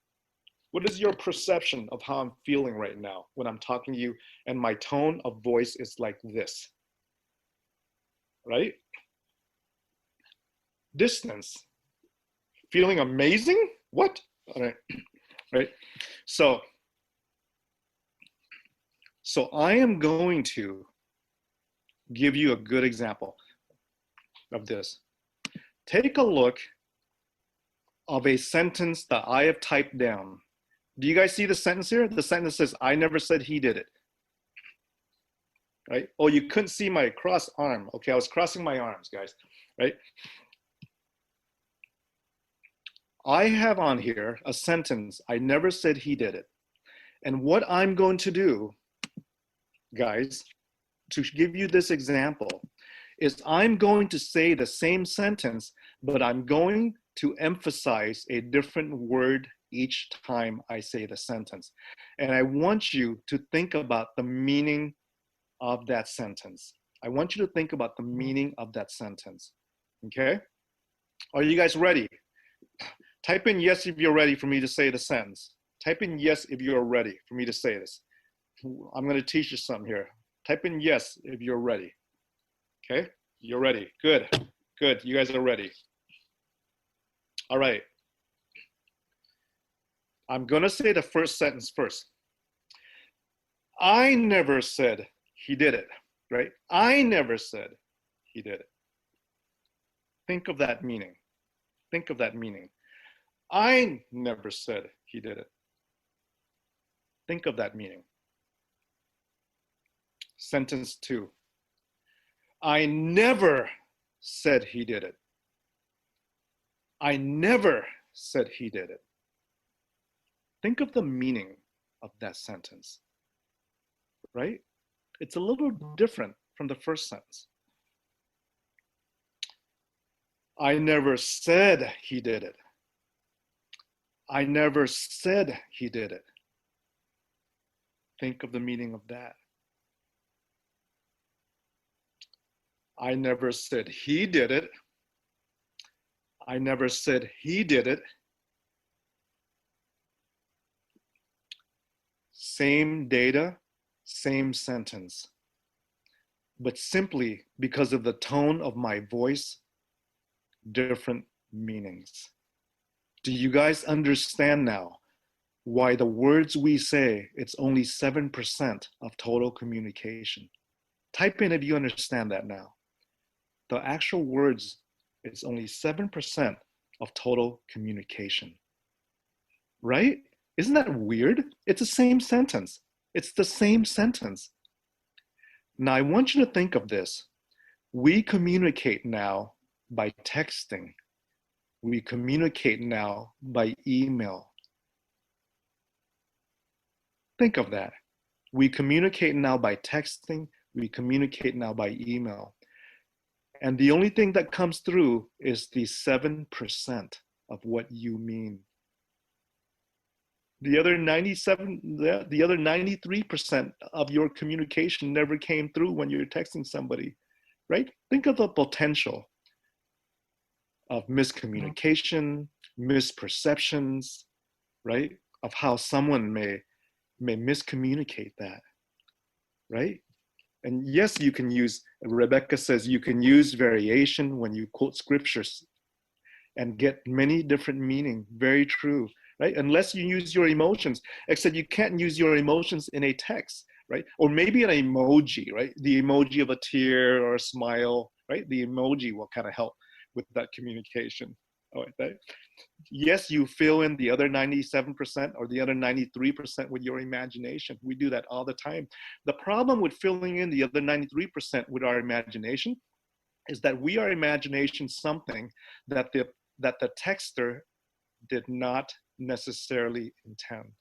What is your perception of how I'm feeling right now when I'm talking to you and my tone of voice is like this? Right? Distance. Feeling amazing? What? All right. Right? So I am going to give you a good example of this. Take a look of a sentence that I have typed down. Do you guys see the sentence here? The sentence says, I never said he did it. Right? Oh, you couldn't see my crossed arm. Okay, I was crossing my arms, guys. Right? I have on here a sentence, I never said he did it. And what I'm going to do, guys, to give you this example, is I'm going to say the same sentence, but I'm going to emphasize a different word each time I say the sentence. And I want you to think about the meaning of that sentence. I want you to think about the meaning of that sentence. Okay? Are you guys ready? Type in yes if you're ready for me to say the sentence. Type in yes if you're ready for me to say this. I'm going to teach you something here. Type in yes if you're ready. Okay? You're ready. Good. Good. You guys are ready. All right. I'm going to say the first sentence first. I never said he did it, right? I never said he did it. Think of that meaning. Think of that meaning. I never said he did it. Think of that meaning. Sentence 2. I never said he did it. I never said he did it. Think of the meaning of that sentence, right? It's a little different from the first sentence. I never said he did it. I never said he did it. Think of the meaning of that. I never said he did it. I never said he did it. Same data, same sentence. But simply because of the tone of my voice, different meanings. Do you guys understand now why the words we say, it's only 7% of total communication? Type in if you understand that now. The actual words, it's only 7% of total communication. Right? Isn't that weird? It's the same sentence. It's the same sentence. Now I want you to think of this. We communicate now by texting. We communicate now by email. Think of that. We communicate now by texting. We communicate now by email. And the only thing that comes through is the 7% of what you mean. The other 93% of your communication never came through when you're texting somebody, right? Think of the potential of miscommunication, misperceptions, right? Of how someone may miscommunicate that, right? And yes, you can use, Rebecca says you can use variation when you quote scriptures and get many different meaning. Very true, right? Unless you use your emotions, except you can't use your emotions in a text, right? Or maybe an emoji, right? The emoji of a tear or a smile, right? The emoji will kind of help with that communication. Oh, right? Yes, you fill in the other 97% or the other 93% with your imagination. We do that all the time. The problem with filling in the other 93% with our imagination is that we are imagining something that the texter did not necessarily intend.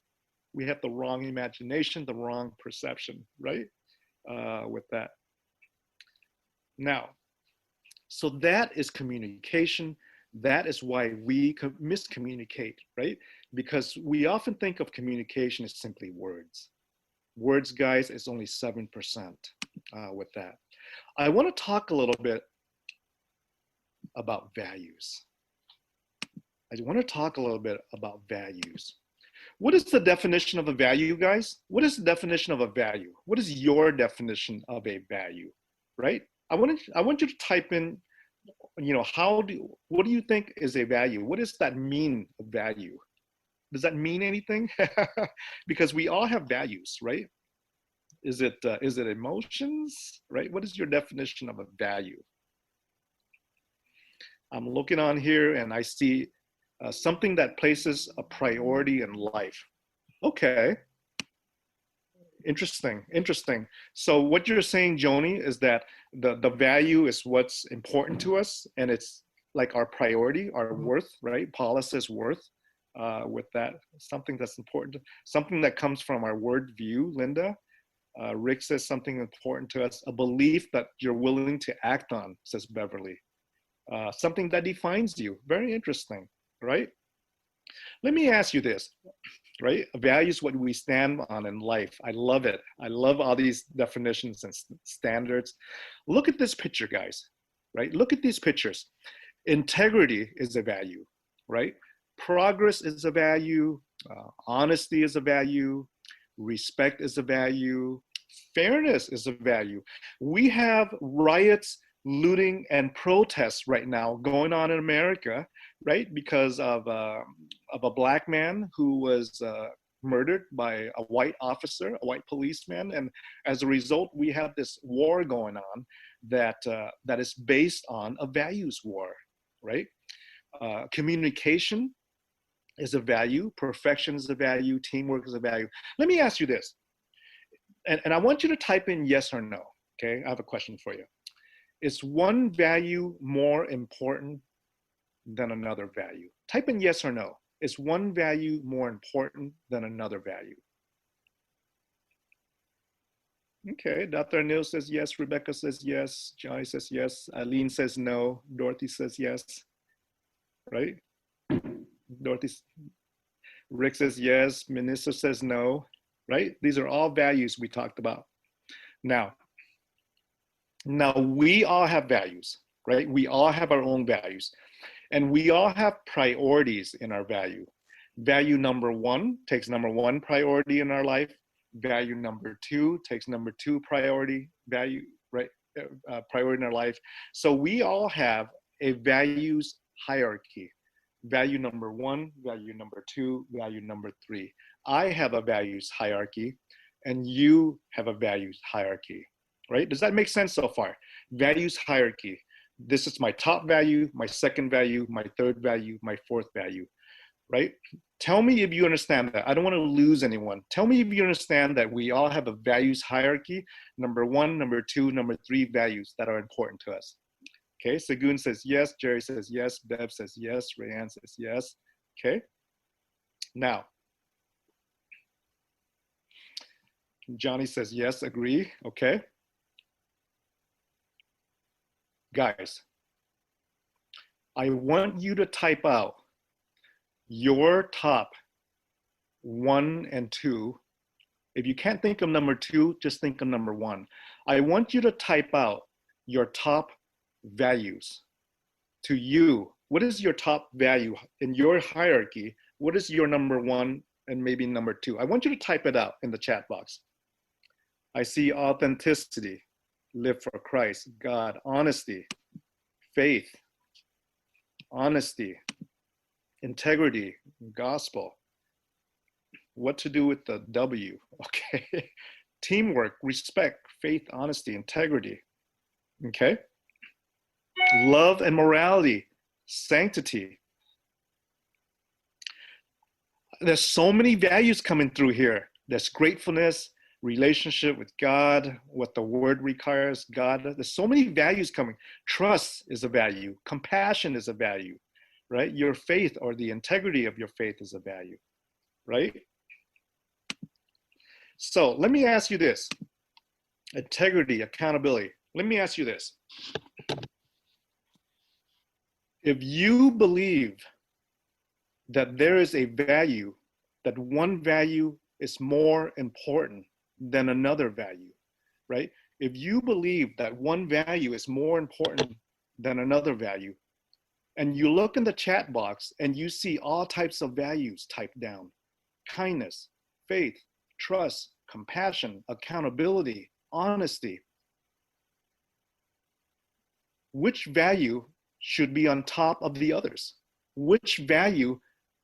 We have the wrong imagination, the wrong perception, right? With that. Now, so that is communication. That is why we miscommunicate, right? Because we often think of communication as simply words. Words, guys, is only 7% with that. I want to talk a little bit about values. I want to talk a little bit about values. What is the definition of a value, guys? What is the definition of a value? What is your definition of a value, right? I want you to type in, you know, what do you think is a value? What does that mean, a value? Does that mean anything? Because we all have values, right? Is it emotions, right? What is your definition of a value? I'm looking on here and I see something that places a priority in life. Okay. Interesting. So what you're saying, Joni, is that the value is what's important to us, and it's like our priority, our worth, right? Paula says worth with that, something that's important, something that comes from our word view, Linda. Rick says something important to us, a belief that you're willing to act on, says Beverly. Something that defines you. Very interesting, right? Let me ask you this, right? Values, what we stand on in life. I love it. I love all these definitions and standards. Look at this picture, guys, right? Look at these pictures. Integrity is a value, right? Progress is a value. Honesty is a value. Respect is a value. Fairness is a value. We have riots, looting, and protests right now going on in America, right? Because of a black man who was murdered by a white officer, a white policeman. And as a result, we have this war going on that is based on a values war, right? Communication is a value. Perfection is a value. Teamwork is a value. Let me ask you this. And I want you to type in yes or no, okay? I have a question for you. Is one value more important than another value? Type in yes or no. Is one value more important than another value? Okay, Dr. Neil says yes, Rebecca says yes, Johnny says yes, Eileen says no, Dorothy says yes, right? Dorothy, Rick says yes, Minister says no, right? These are all values we talked about. Now we all have values, right? We all have our own values, and we all have priorities in our value. Value number one takes number one priority in our life. Value number two takes number two priority value, right? Priority in our life. So we all have a values hierarchy. Value number one, value number two, value number three. I have a values hierarchy, and you have a values hierarchy, right? Does that make sense so far? Values hierarchy. This is my top value, my second value, my third value, my fourth value, right? Tell me if you understand that. I don't want to lose anyone. Tell me if you understand that we all have a values hierarchy, number one, number two, number three values that are important to us. Okay, Sagun says yes, Jerry says yes, Bev says yes, Rayanne says yes. Okay, now, Johnny says yes, agree, okay. Guys, I want you to type out your top one and two. If you can't think of number two, just think of number one. I want you to type out your top values. To you, what is your top value in your hierarchy? What is your number one and maybe number two? I want you to type it out in the chat box. I see authenticity, live for Christ, God, honesty, faith, honesty, integrity, gospel. What to do with the W, okay? Teamwork, respect, faith, honesty, integrity, okay? Love and morality, sanctity. There's so many values coming through here. There's gratefulness, relationship with God, what the word requires, God. There's so many values coming. Trust is a value. Compassion is a value, right? Your faith or the integrity of your faith is a value, right? So let me ask you this. Integrity, accountability. Let me ask you this. If you believe that there is a value, that one value is more important than another value, right? If you believe that one value is more important than another value, and you look in the chat box and you see all types of values typed down, kindness, faith, trust, compassion, accountability, honesty, which value should be on top of the others? Which value,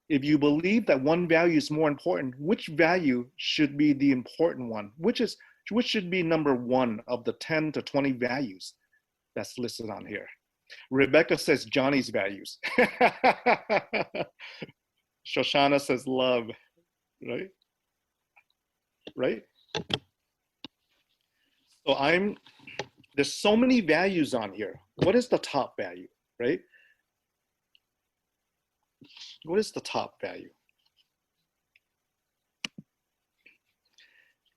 if you believe that one value is more important, which value should be the important one? Which should be number one of the 10 to 20 values that's listed on here? Rebecca says Johnny's values. Shoshana says love, right? Right? So there's so many values on here. What is the top value, right? What is the top value?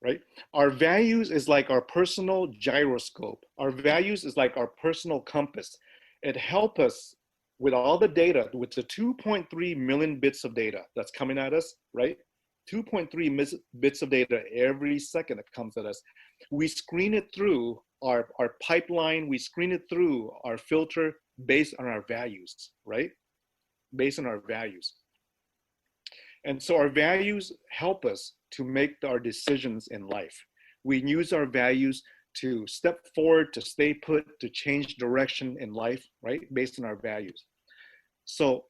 Right? Our values is like our personal gyroscope. Our values is like our personal compass. It helps us with all the data, with the 2.3 million bits of data that's coming at us, right? 2.3 bits of data every second that comes at us. We screen it through our pipeline, we screen it through our filter based on our values, right? Based on our values. And so our values help us to make our decisions in life. We use our values to step forward, to stay put, to change direction in life, right? Based on our values. So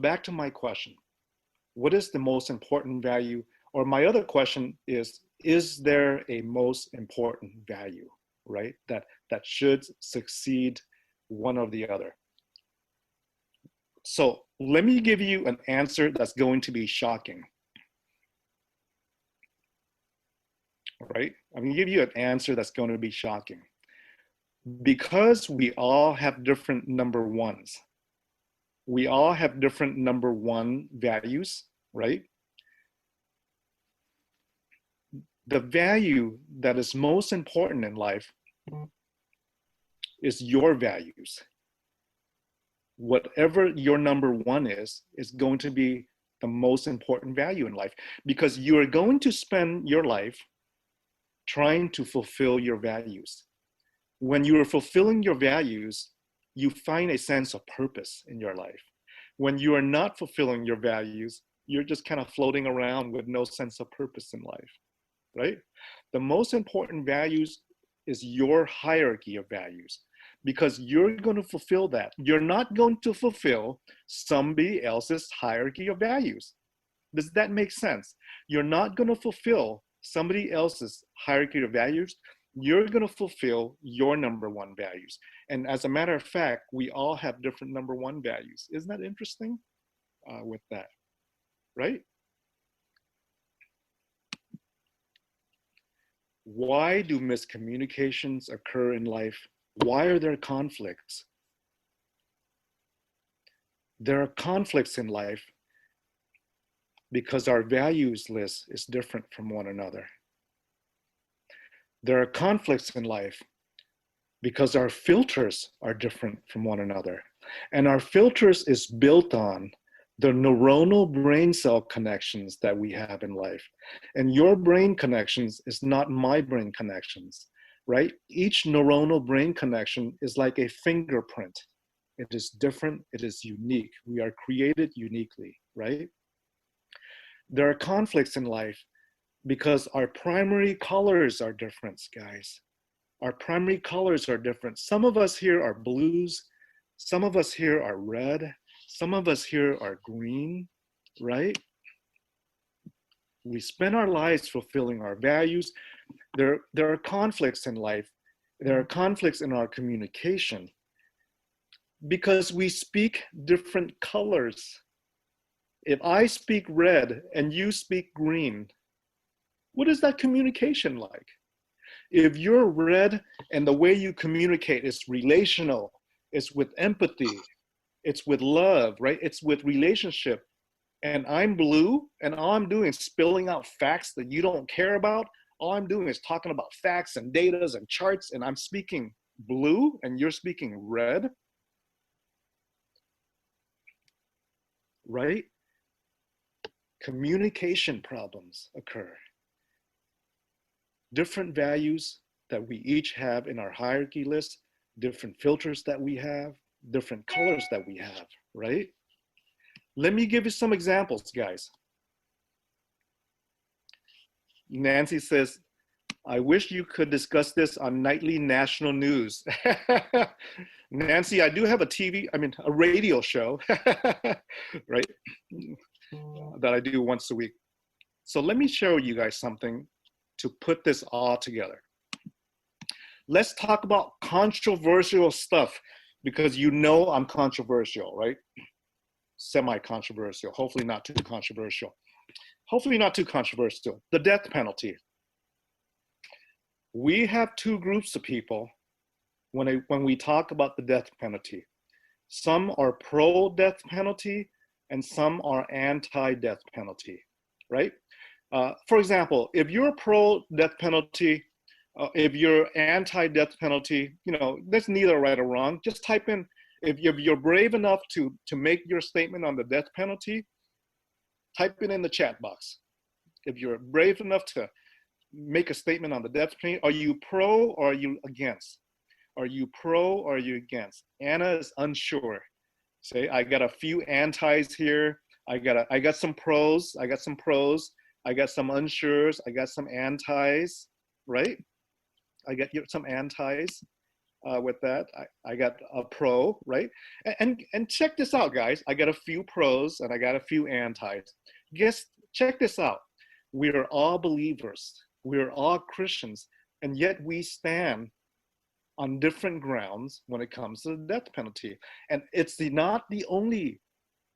back to my question. What is the most important value? Or my other question is there a most important value, right? That should succeed one or the other. So let me give you an answer that's going to be shocking. right? I'm gonna give you an answer that's going to be shocking. Because we all have different number ones. We all have different number one values, right? The value that is most important in life is your values. Whatever your number one is going to be the most important value in life, because you are going to spend your life trying to fulfill your values. When you are fulfilling your values, you find a sense of purpose in your life. When you are not fulfilling your values, you're just kind of floating around with no sense of purpose in life, right? The most important values is your hierarchy of values, because you're going to fulfill that. You're not going to fulfill somebody else's hierarchy of values. Does that make sense? You're not going to fulfill somebody else's hierarchy of values. You're going to fulfill your number one values. And as a matter of fact, we all have different number one values. Isn't that interesting with that, right? Why do miscommunications occur in life? Why are there conflicts? There are conflicts in life because our values list is different from one another. There are conflicts in life because our filters are different from one another. And our filters is built on the neuronal brain cell connections that we have in life. And your brain connections is not my brain connections, right? Each neuronal brain connection is like a fingerprint. It is different, it is unique. We are created uniquely, right? There are conflicts in life because our primary colors are different, guys. Our primary colors are different. Some of us here are blues, some of us here are red, some of us here are green, right? We spend our lives fulfilling our values. There are conflicts in life. There are conflicts in our communication because we speak different colors. If I speak red and you speak green, what is that communication like? If you're red and the way you communicate is relational, it's with empathy, it's with love, right? It's with relationship. And I'm blue and all I'm doing is spilling out facts that you don't care about. All I'm doing is talking about facts and data and charts, and I'm speaking blue and you're speaking red, right? Communication problems occur. Different values that we each have in our hierarchy list, different filters that we have, different colors that we have, right? Let me give you some examples, guys. Nancy says, I wish you could discuss this on nightly national news. Nancy, I do have a radio show, right? That I do once a week. So let me show you guys something to put this all together. Let's talk about controversial stuff, because you know I'm controversial, right? Semi-controversial, hopefully not too controversial. Hopefully not too controversial. The death penalty. We have two groups of people when we talk about the death penalty. Some are pro-death penalty and some are anti-death penalty, right? For example, if you're pro-death penalty, if you're anti-death penalty, there's neither right or wrong. Just type in, if you're brave enough to make your statement on the death penalty, type it in the chat box. If you're brave enough to make a statement on the death penalty, are you pro or are you against? Are you pro or are you against? Anna is unsure. Say, I got a few antis here. I got some pros. I got some unsures. I got some antis, right? I got some antis with that. I got a pro, right? And check this out, guys. I got a few pros and I got a few antis. Check this out. We are all believers. We are all Christians, and yet we stand on different grounds when it comes to the death penalty. And it's not the only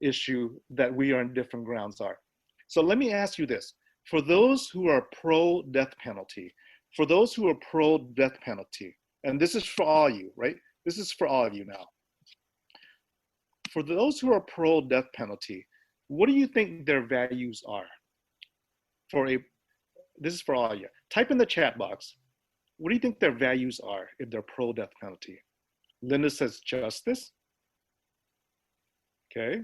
issue that we are on different grounds are. So let me ask you this. For those who are pro-death penalty, for those who are pro-death penalty, and this is for all you, right? This is for all of you now. For those who are pro-death penalty, what do you think their values are? This is for all of you. Type in the chat box. What do you think their values are if they're pro-death penalty? Linda says justice. Okay.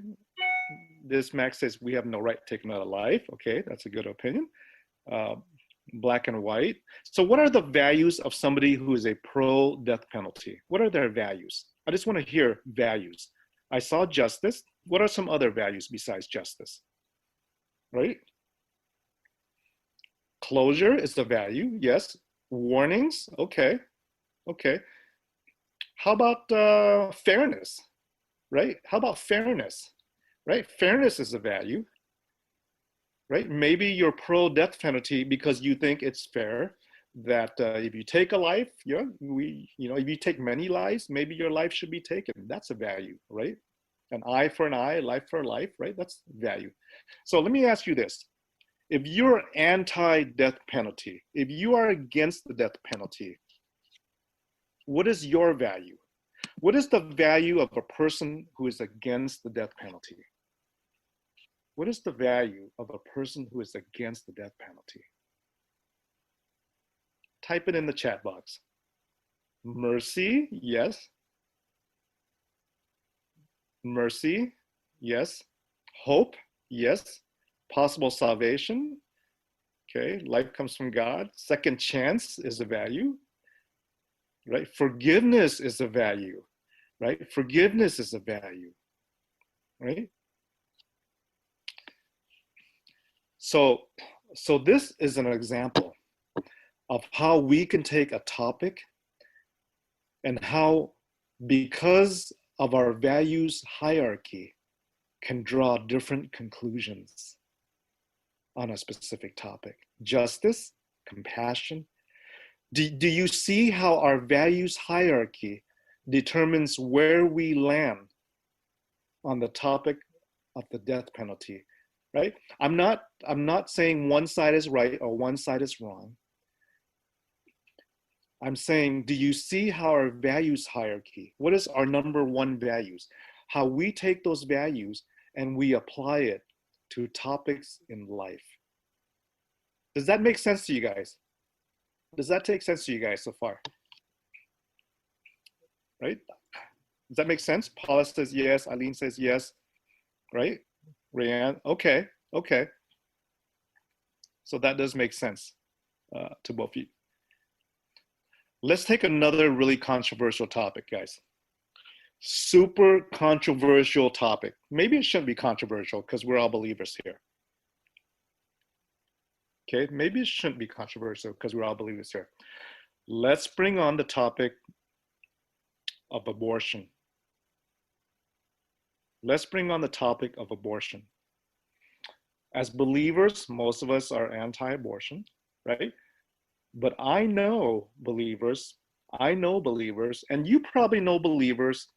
This Max says we have no right to take another life. Okay, that's a good opinion. Black and white. So what are the values of somebody who is a pro-death penalty? What are their values? I just want to hear values. I saw justice. What are some other values besides justice? Right? Closure is the value, yes. Warnings, okay, okay. How about fairness, right? How about fairness, right? Fairness is a value, right? Maybe you're pro-death penalty because you think it's fair that if you take a life, if you take many lives, maybe your life should be taken. That's a value, right? An eye for an eye, life for life, right? That's value. So let me ask you this. If you're anti-death penalty, if you are against the death penalty, what is your value? What is the value of a person who is against the death penalty? What is the value of a person who is against the death penalty? Type it in the chat box. Mercy, yes. Mercy, yes. Hope, yes. Possible salvation, okay. Life comes from God. Second chance is a value, right? Forgiveness is a value, right? Forgiveness is a value, right? So this is an example of how we can take a topic and how, because of our values hierarchy, can draw different conclusions on a specific topic. Justice, compassion. Do you see how our values hierarchy determines where we land on the topic of the death penalty, right? I'm not saying one side is right or one side is wrong. I'm saying, do you see how our values hierarchy, what is our number one values? How we take those values and we apply it to topics in life. Does that make sense to you guys? Does that take sense to you guys so far? Right? Does that make sense? Paula says yes, Eileen says yes, right? Rayanne, okay, okay. So that does make sense to both of you. Let's take another really controversial topic, guys. Super controversial topic. Maybe it shouldn't be controversial because we're all believers here. Okay, maybe it shouldn't be controversial because we're all believers here. Let's bring on the topic of abortion. Let's bring on the topic of abortion. As believers, most of us are anti-abortion, right? But I know believers, and you probably know believers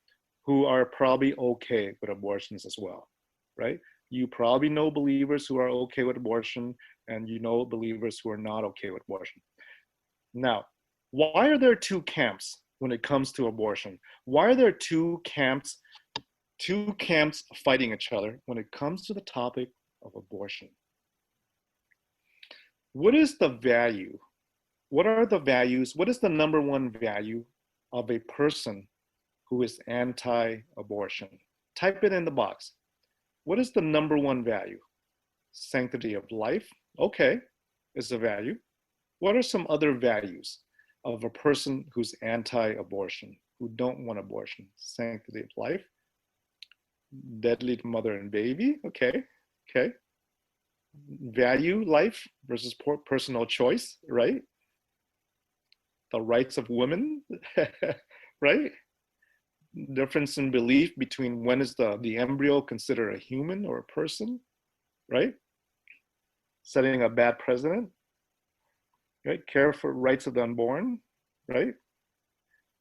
who are probably okay with abortions as well, right? You probably know believers who are okay with abortion, and you know believers who are not okay with abortion. Now, why are there two camps when it comes to abortion? Why are there two camps fighting each other when it comes to the topic of abortion? What is the value? What are the values? What is the number one value of a person who is anti-abortion? Type it in the box. What is the number one value? Sanctity of life, okay, is a value. What are some other values of a person who's anti-abortion, who don't want abortion? Sanctity of life, deadly to mother and baby, okay, okay. Value life versus personal choice, right? The rights of women, right? Difference in belief between when is the embryo considered a human or a person, right? Setting a bad precedent, right? Care for rights of the unborn, right?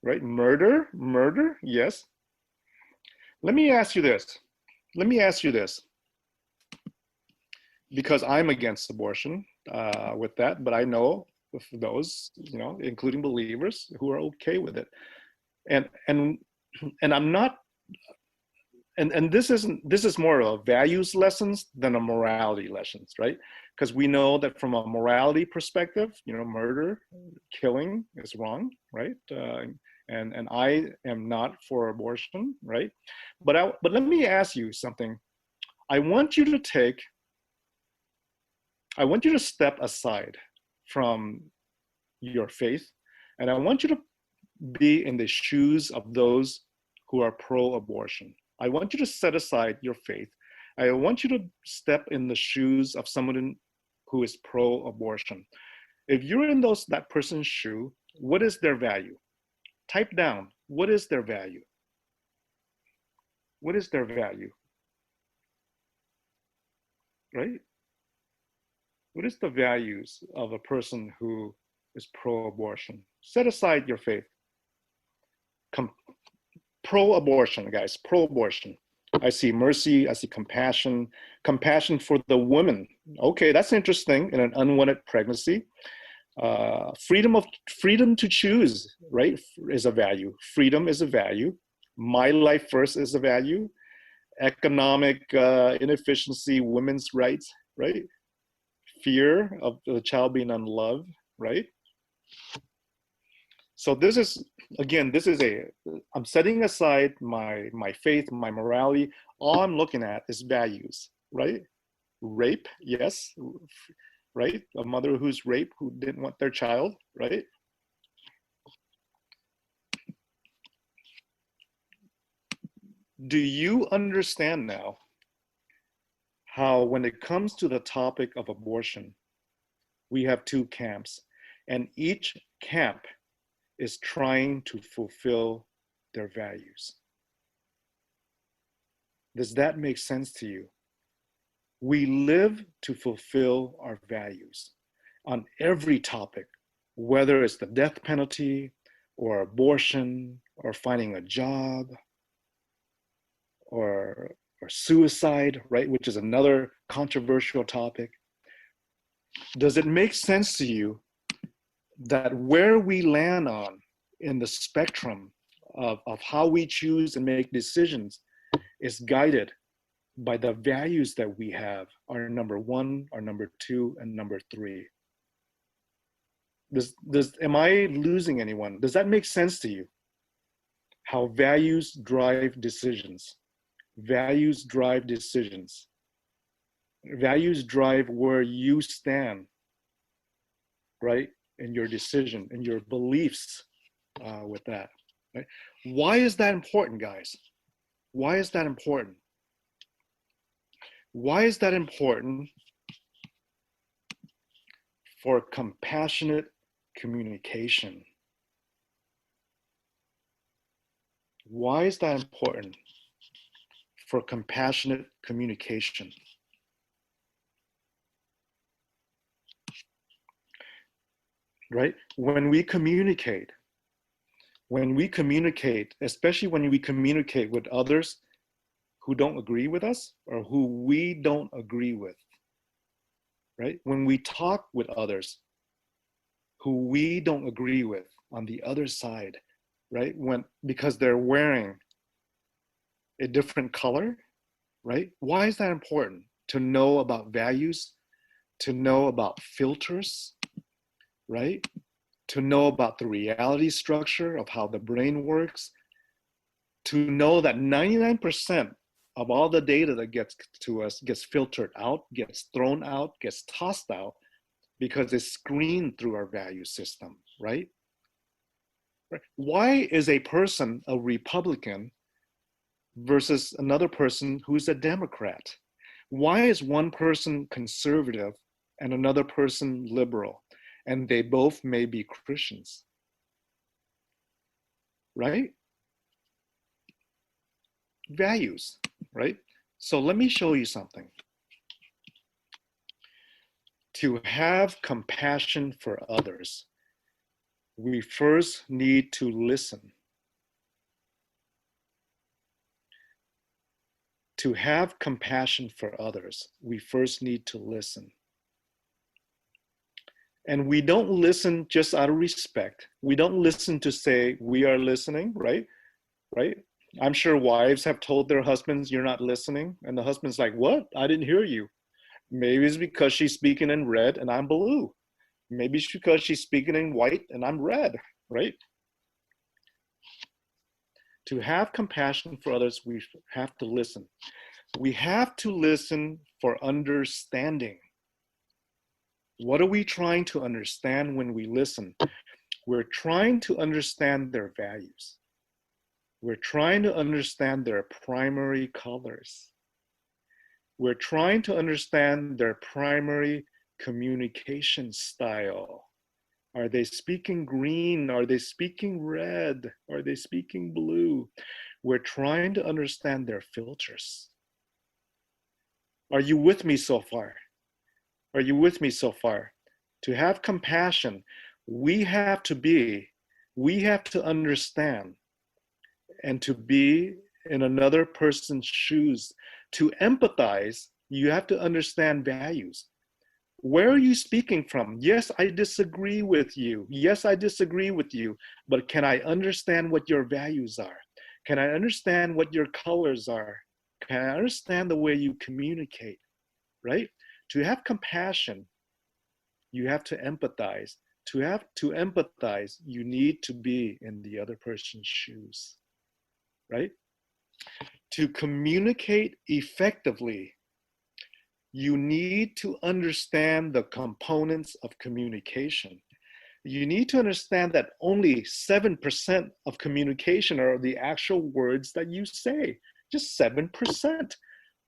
Right? Murder, yes. Let me ask you this. Because I'm against abortion with that, but I know with those, including believers who are okay with it. And I'm not, and this is more of a values lessons than a morality lessons, right? Because we know that from a morality perspective, murder, killing is wrong, right? And I am not for abortion, right? But let me ask you something. I want you to step aside from your faith, and I want you to be in the shoes of those who are pro-abortion. I want you to set aside your faith. I want you to step in the shoes of someone who is pro-abortion. If you're in that person's shoe, what is their value? Type down, what is their value? What is their value? Right? What is the values of a person who is pro-abortion? Set aside your faith. Pro-abortion, guys, pro-abortion. I see mercy, I see compassion for the woman. Okay, that's interesting in an unwanted pregnancy. Freedom to choose, right, is a value. Freedom is a value. My life first is a value. Economic inefficiency, women's rights, right? Fear of the child being unloved, right? So this is, again, I'm setting aside my faith, my morality. All I'm looking at is values, right? Rape, yes, right? A mother who's raped, who didn't want their child, right? Do you understand now how when it comes to the topic of abortion, we have two camps, and each camp is trying to fulfill their values? Does that make sense to you? We live to fulfill our values on every topic, whether it's the death penalty or abortion or finding a job or suicide, right, which is another controversial topic. Does it make sense to you that where we land on in the spectrum of how we choose and make decisions is guided by the values that we have, our number one, our number two, and number three? Am I losing anyone? Does that make sense to you? How values drive decisions. Values drive decisions. Values drive where you stand, right? In your decision, in your beliefs with that. Right? Why is that important, guys? Why is that important? Why is that important for compassionate communication? Why is that important for compassionate communication? Right? When we communicate, especially when we communicate with others who don't agree with us or who we don't agree with, right? When we talk with others who we don't agree with on the other side, right? Because they're wearing a different color, right? Why is that important? To know about values, to know about filters, right? To know about the reality structure of how the brain works, to know that 99% of all the data that gets to us gets filtered out, gets thrown out, gets tossed out because it's screened through our value system, right? Why is a person a Republican versus another person who's a Democrat? Why is one person conservative and another person liberal? And they both may be Christians, right? Values, right? So let me show you something. To have compassion for others, we first need to listen. To have compassion for others, we first need to listen. And we don't listen just out of respect. We don't listen to say, we are listening, right? Right? I'm sure wives have told their husbands, you're not listening. And the husband's like, what? I didn't hear you. Maybe it's because she's speaking in red and I'm blue. Maybe it's because she's speaking in white and I'm red, right? To have compassion for others, we have to listen. We have to listen for understanding. What are we trying to understand when we listen? We're trying to understand their values. We're trying to understand their primary colors. We're trying to understand their primary communication style. Are they speaking green? Are they speaking red? Are they speaking blue? We're trying to understand their filters. Are you with me so far? Are you with me so far? To have compassion, we have to understand and to be in another person's shoes. To empathize, you have to understand values. Where are you speaking from? Yes, I disagree with you. Yes, I disagree with you. But can I understand what your values are? Can I understand what your colors are? Can I understand the way you communicate, right? To have compassion, you have to empathize. To empathize, you need to be in the other person's shoes, right? To communicate effectively, you need to understand the components of communication. You need to understand that only 7% of communication are the actual words that you say, just 7%,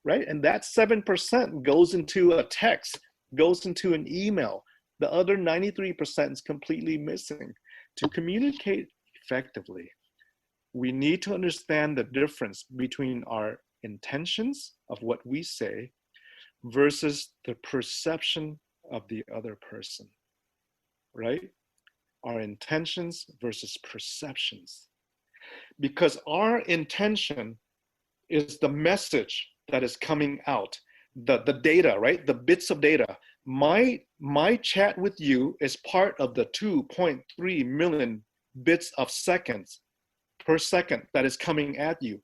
right? And that 7% goes into a text, goes into an email. The other 93% is completely missing. To communicate effectively, we need to understand the difference between our intentions of what we say versus the perception of the other person, right? Our intentions versus perceptions. Because our intention is the message that is coming out, the data, right? The bits of data. My chat with you is part of the 2.3 million bits of seconds per second that is coming at you,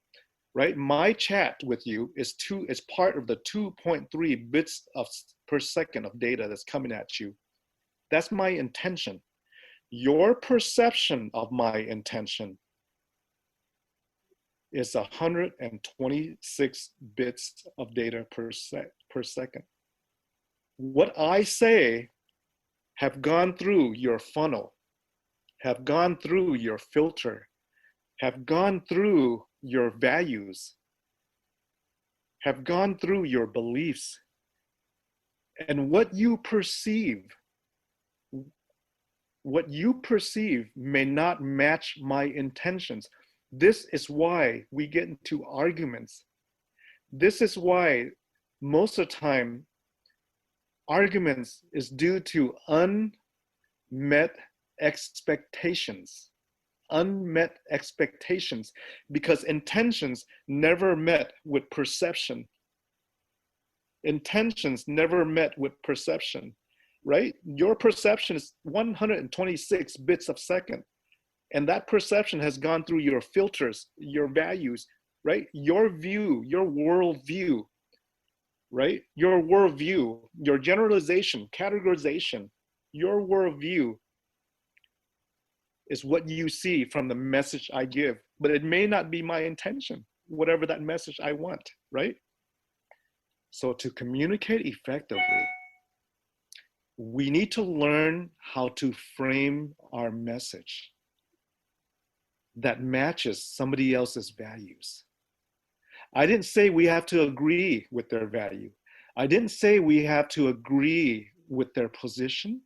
right? My chat with you is part of the 2.3 bits per second of data that's coming at you. That's my intention. Your perception of my intention is 126 bits of data per second. What I say have gone through your funnel, have gone through your filter, have gone through your values, have gone through your beliefs. And what you perceive may not match my intentions. This is why we get into arguments. This is why most of the time arguments is due to unmet expectations. Unmet expectations, because intentions never met with perception. Intentions never met with perception, right? Your perception is 126 bits a second. And that perception has gone through your filters, your values, right? Your view, your worldview, right? Your worldview, your generalization, categorization, your worldview is what you see from the message I give, but it may not be my intention, whatever that message I want, right? So to communicate effectively, we need to learn how to frame our message that matches somebody else's values. I didn't say we have to agree with their value. I didn't say we have to agree with their position.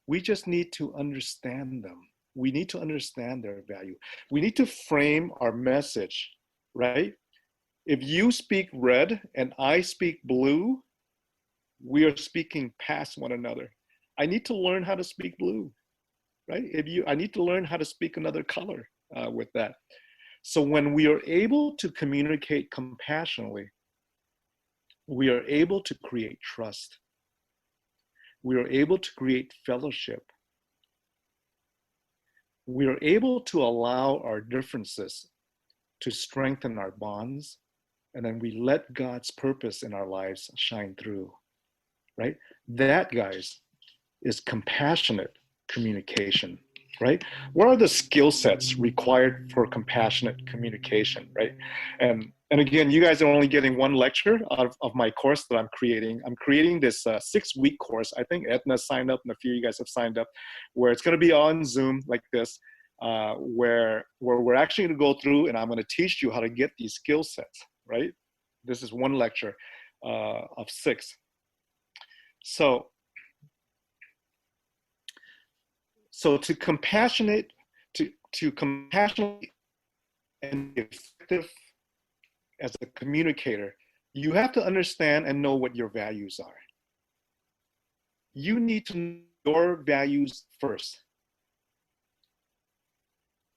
We just need to understand them. We need to understand their value. We need to frame our message, right? If you speak red and I speak blue, we are speaking past one another. I need to learn how to speak blue, right? I need to learn how to speak another color with that. So when we are able to communicate compassionately, we are able to create trust. We are able to create fellowship. We are able to allow our differences to strengthen our bonds, and then we let God's purpose in our lives shine through, right? That, guys, is compassionate communication, right? What are the skill sets required for compassionate communication, right? And again, you guys are only getting one lecture out of my course that I'm creating. I'm creating this 6-week course. I think Edna signed up and a few of you guys have signed up, where it's going to be on Zoom like this, where we're actually going to go through and I'm going to teach you how to get these skill sets, right? This is one lecture of 6. So to compassionate, to compassionately and be effective as a communicator, you have to understand and know what your values are. You need to know your values first.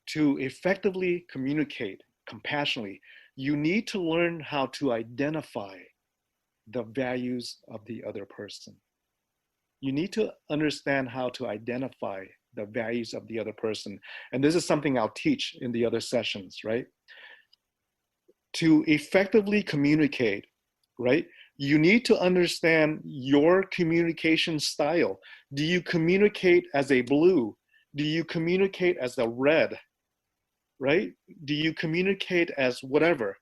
To effectively communicate compassionately, you need to learn how to identify the values of the other person. You need to understand how to identify the values of the other person. And this is something I'll teach in the other sessions, right? To effectively communicate, right? You need to understand your communication style. Do you communicate as a blue? Do you communicate as a red? Right? Do you communicate as whatever?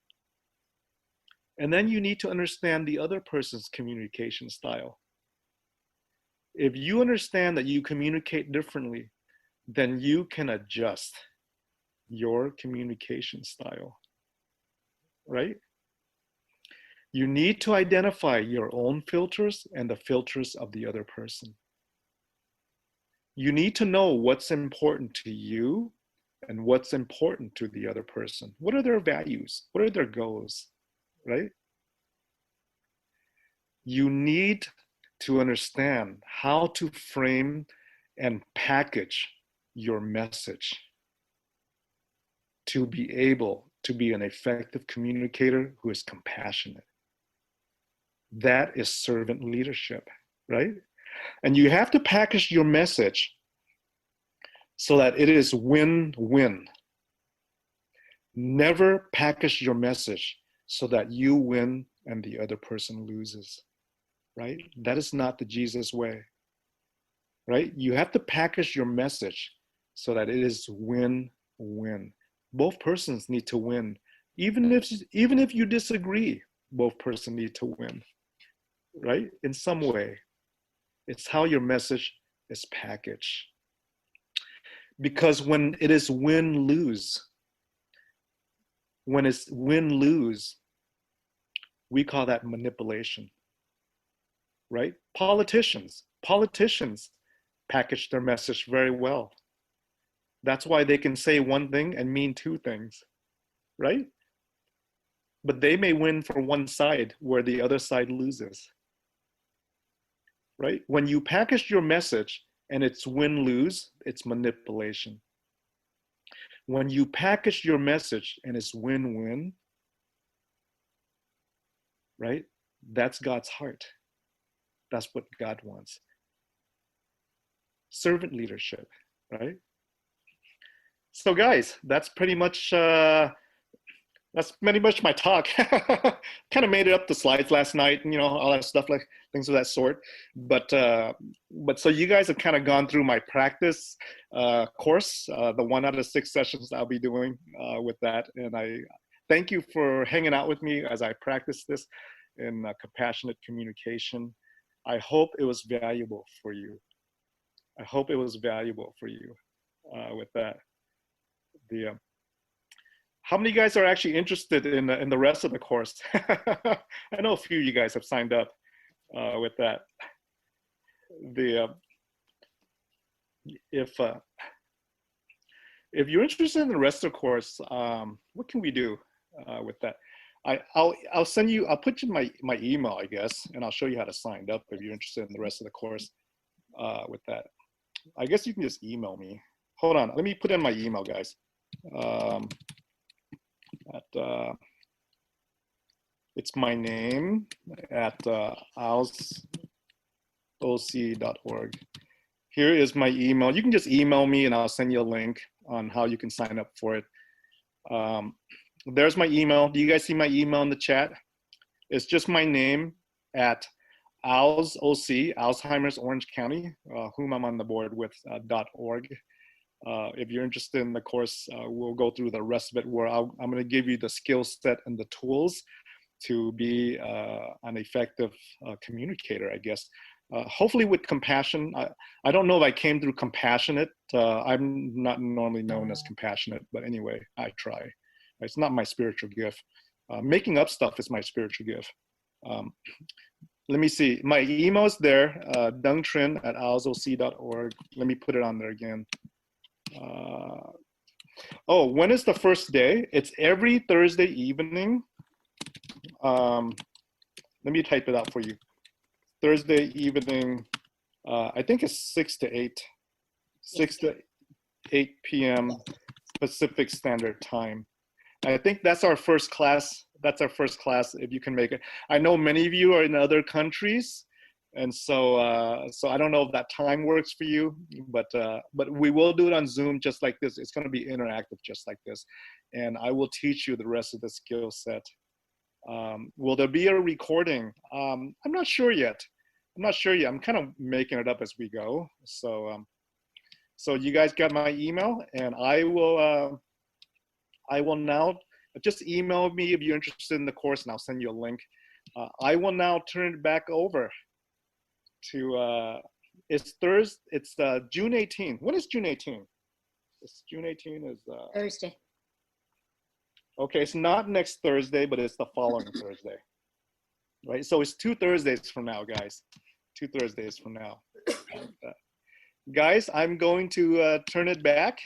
And then you need to understand the other person's communication style. If you understand that you communicate differently, then you can adjust your communication style, right? You need to identify your own filters and the filters of the other person. You need to know what's important to you and what's important to the other person. What are their values? What are their goals, right? You need to understand how to frame and package your message to be able to be an effective communicator who is compassionate. That is servant leadership, right? And you have to package your message so that it is win-win. Never package your message so that you win and the other person loses, right? That is not the Jesus way, right? You have to package your message so that it is win-win. Both persons need to win. Even if you disagree, both persons need to win, right? In some way. It's how your message is packaged. Because when it is win-lose, when it's win-lose, we call that manipulation, right? Politicians package their message very well. That's why they can say one thing and mean 2 things, right? But they may win for one side where the other side loses, right? When you package your message and it's win-lose, it's manipulation. When you package your message and it's win-win, right? That's God's heart. That's what God wants. Servant leadership, right? So guys, that's pretty much my talk. Kind of made it up the slides last night, and all that stuff, like things of that sort. But so you guys have kind of gone through my practice course, the 1 out of 6 sessions I'll be doing with that. And I thank you for hanging out with me as I practice this in compassionate communication. I hope it was valuable for you. I hope it was valuable for you with that. How many of you guys are actually interested in the rest of the course? I know a few of you guys have signed up with that. If you're interested in the rest of the course, what can we do with that? I'll send you. I'll put you my email, I guess, and I'll show you how to sign up if you're interested in the rest of the course with that. I guess you can just email me. Hold on, let me put in my email, guys. It's my name at Here is my email. You can just email me and I'll send you a link on how you can sign up for it. There's my email. Do you guys see my email in the chat? It's just my name at ALS-OC, Alzheimer's Orange County, whom I'm on the board with, .org. If you're interested in the course, we'll go through the rest of it where I'm going to give you the skill set and the tools to be an effective communicator, I guess. Hopefully with compassion. I don't know if I came through compassionate. I'm not normally known as compassionate, but anyway, I try. It's not my spiritual gift. Making up stuff is my spiritual gift. Let me see. My email is there, dungtrin@alsoc.org. Let me put it on there again. Oh, when is the first day? It's every Thursday evening. Let me type it out for you. Thursday evening, I think it's 6 to 8 p.m. Pacific Standard Time. I think that's our first class. That's our first class, if you can make it. I know many of you are in other countries, and so so I don't know if that time works for you, but we will do it on Zoom just like this. It's going to be interactive just like this, and I will teach you the rest of the skill set. Will there be a recording? I'm not sure yet. I'm kind of making it up as we go. So so you guys got my email, and I will now just email me if you're interested in the course, and I'll send you a link. I will now turn it back over to it's Thursday. It's June 18th. When is June 18th? It's June 18th is Thursday. Okay, it's not next Thursday, but it's the following Thursday, right? So it's 2 Thursdays from now, guys. 2 Thursdays from now. Guys, I'm going to turn it back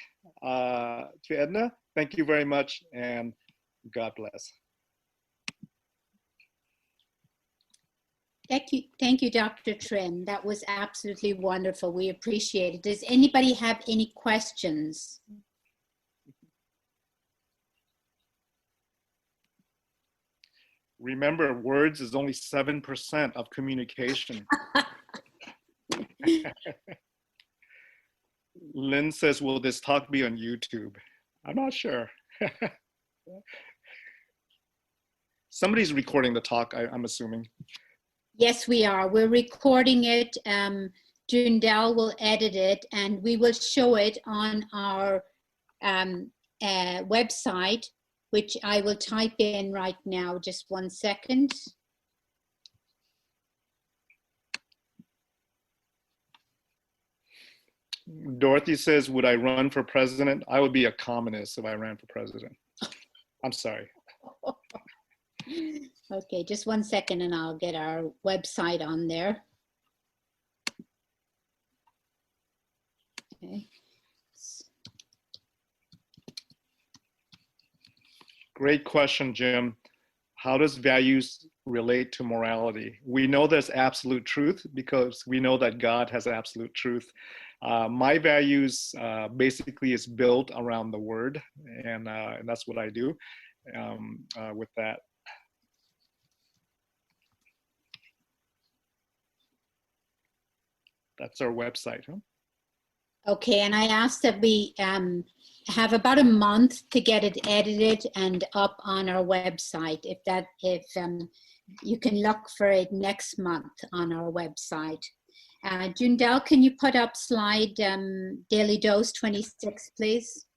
to Edna. Thank you very much, and God bless. Thank you, Dr. Trin. That was absolutely wonderful. We appreciate it. Does anybody have any questions? Remember, words is only 7% of communication. Lynn says, will this talk be on YouTube? I'm not sure. Somebody's recording the talk, I'm assuming. Yes, we are. We're recording it. Jundell will edit it, and we will show it on our website, which I will type in right now. Just 1 second. Dorothy says, would I run for president? I would be a communist if I ran for president. I'm sorry. Okay, just 1 second and I'll get our website on there. Okay. Great question, Jim. How does values relate to morality? We know there's absolute truth because we know that God has absolute truth. My values basically is built around the word, and that's what I do with that. That's our website, huh? Okay, and I asked that we have about a month to get it edited and up on our website. If you can look for it next month on our website. Jundell, can you put up slide Daily Dose 26, please?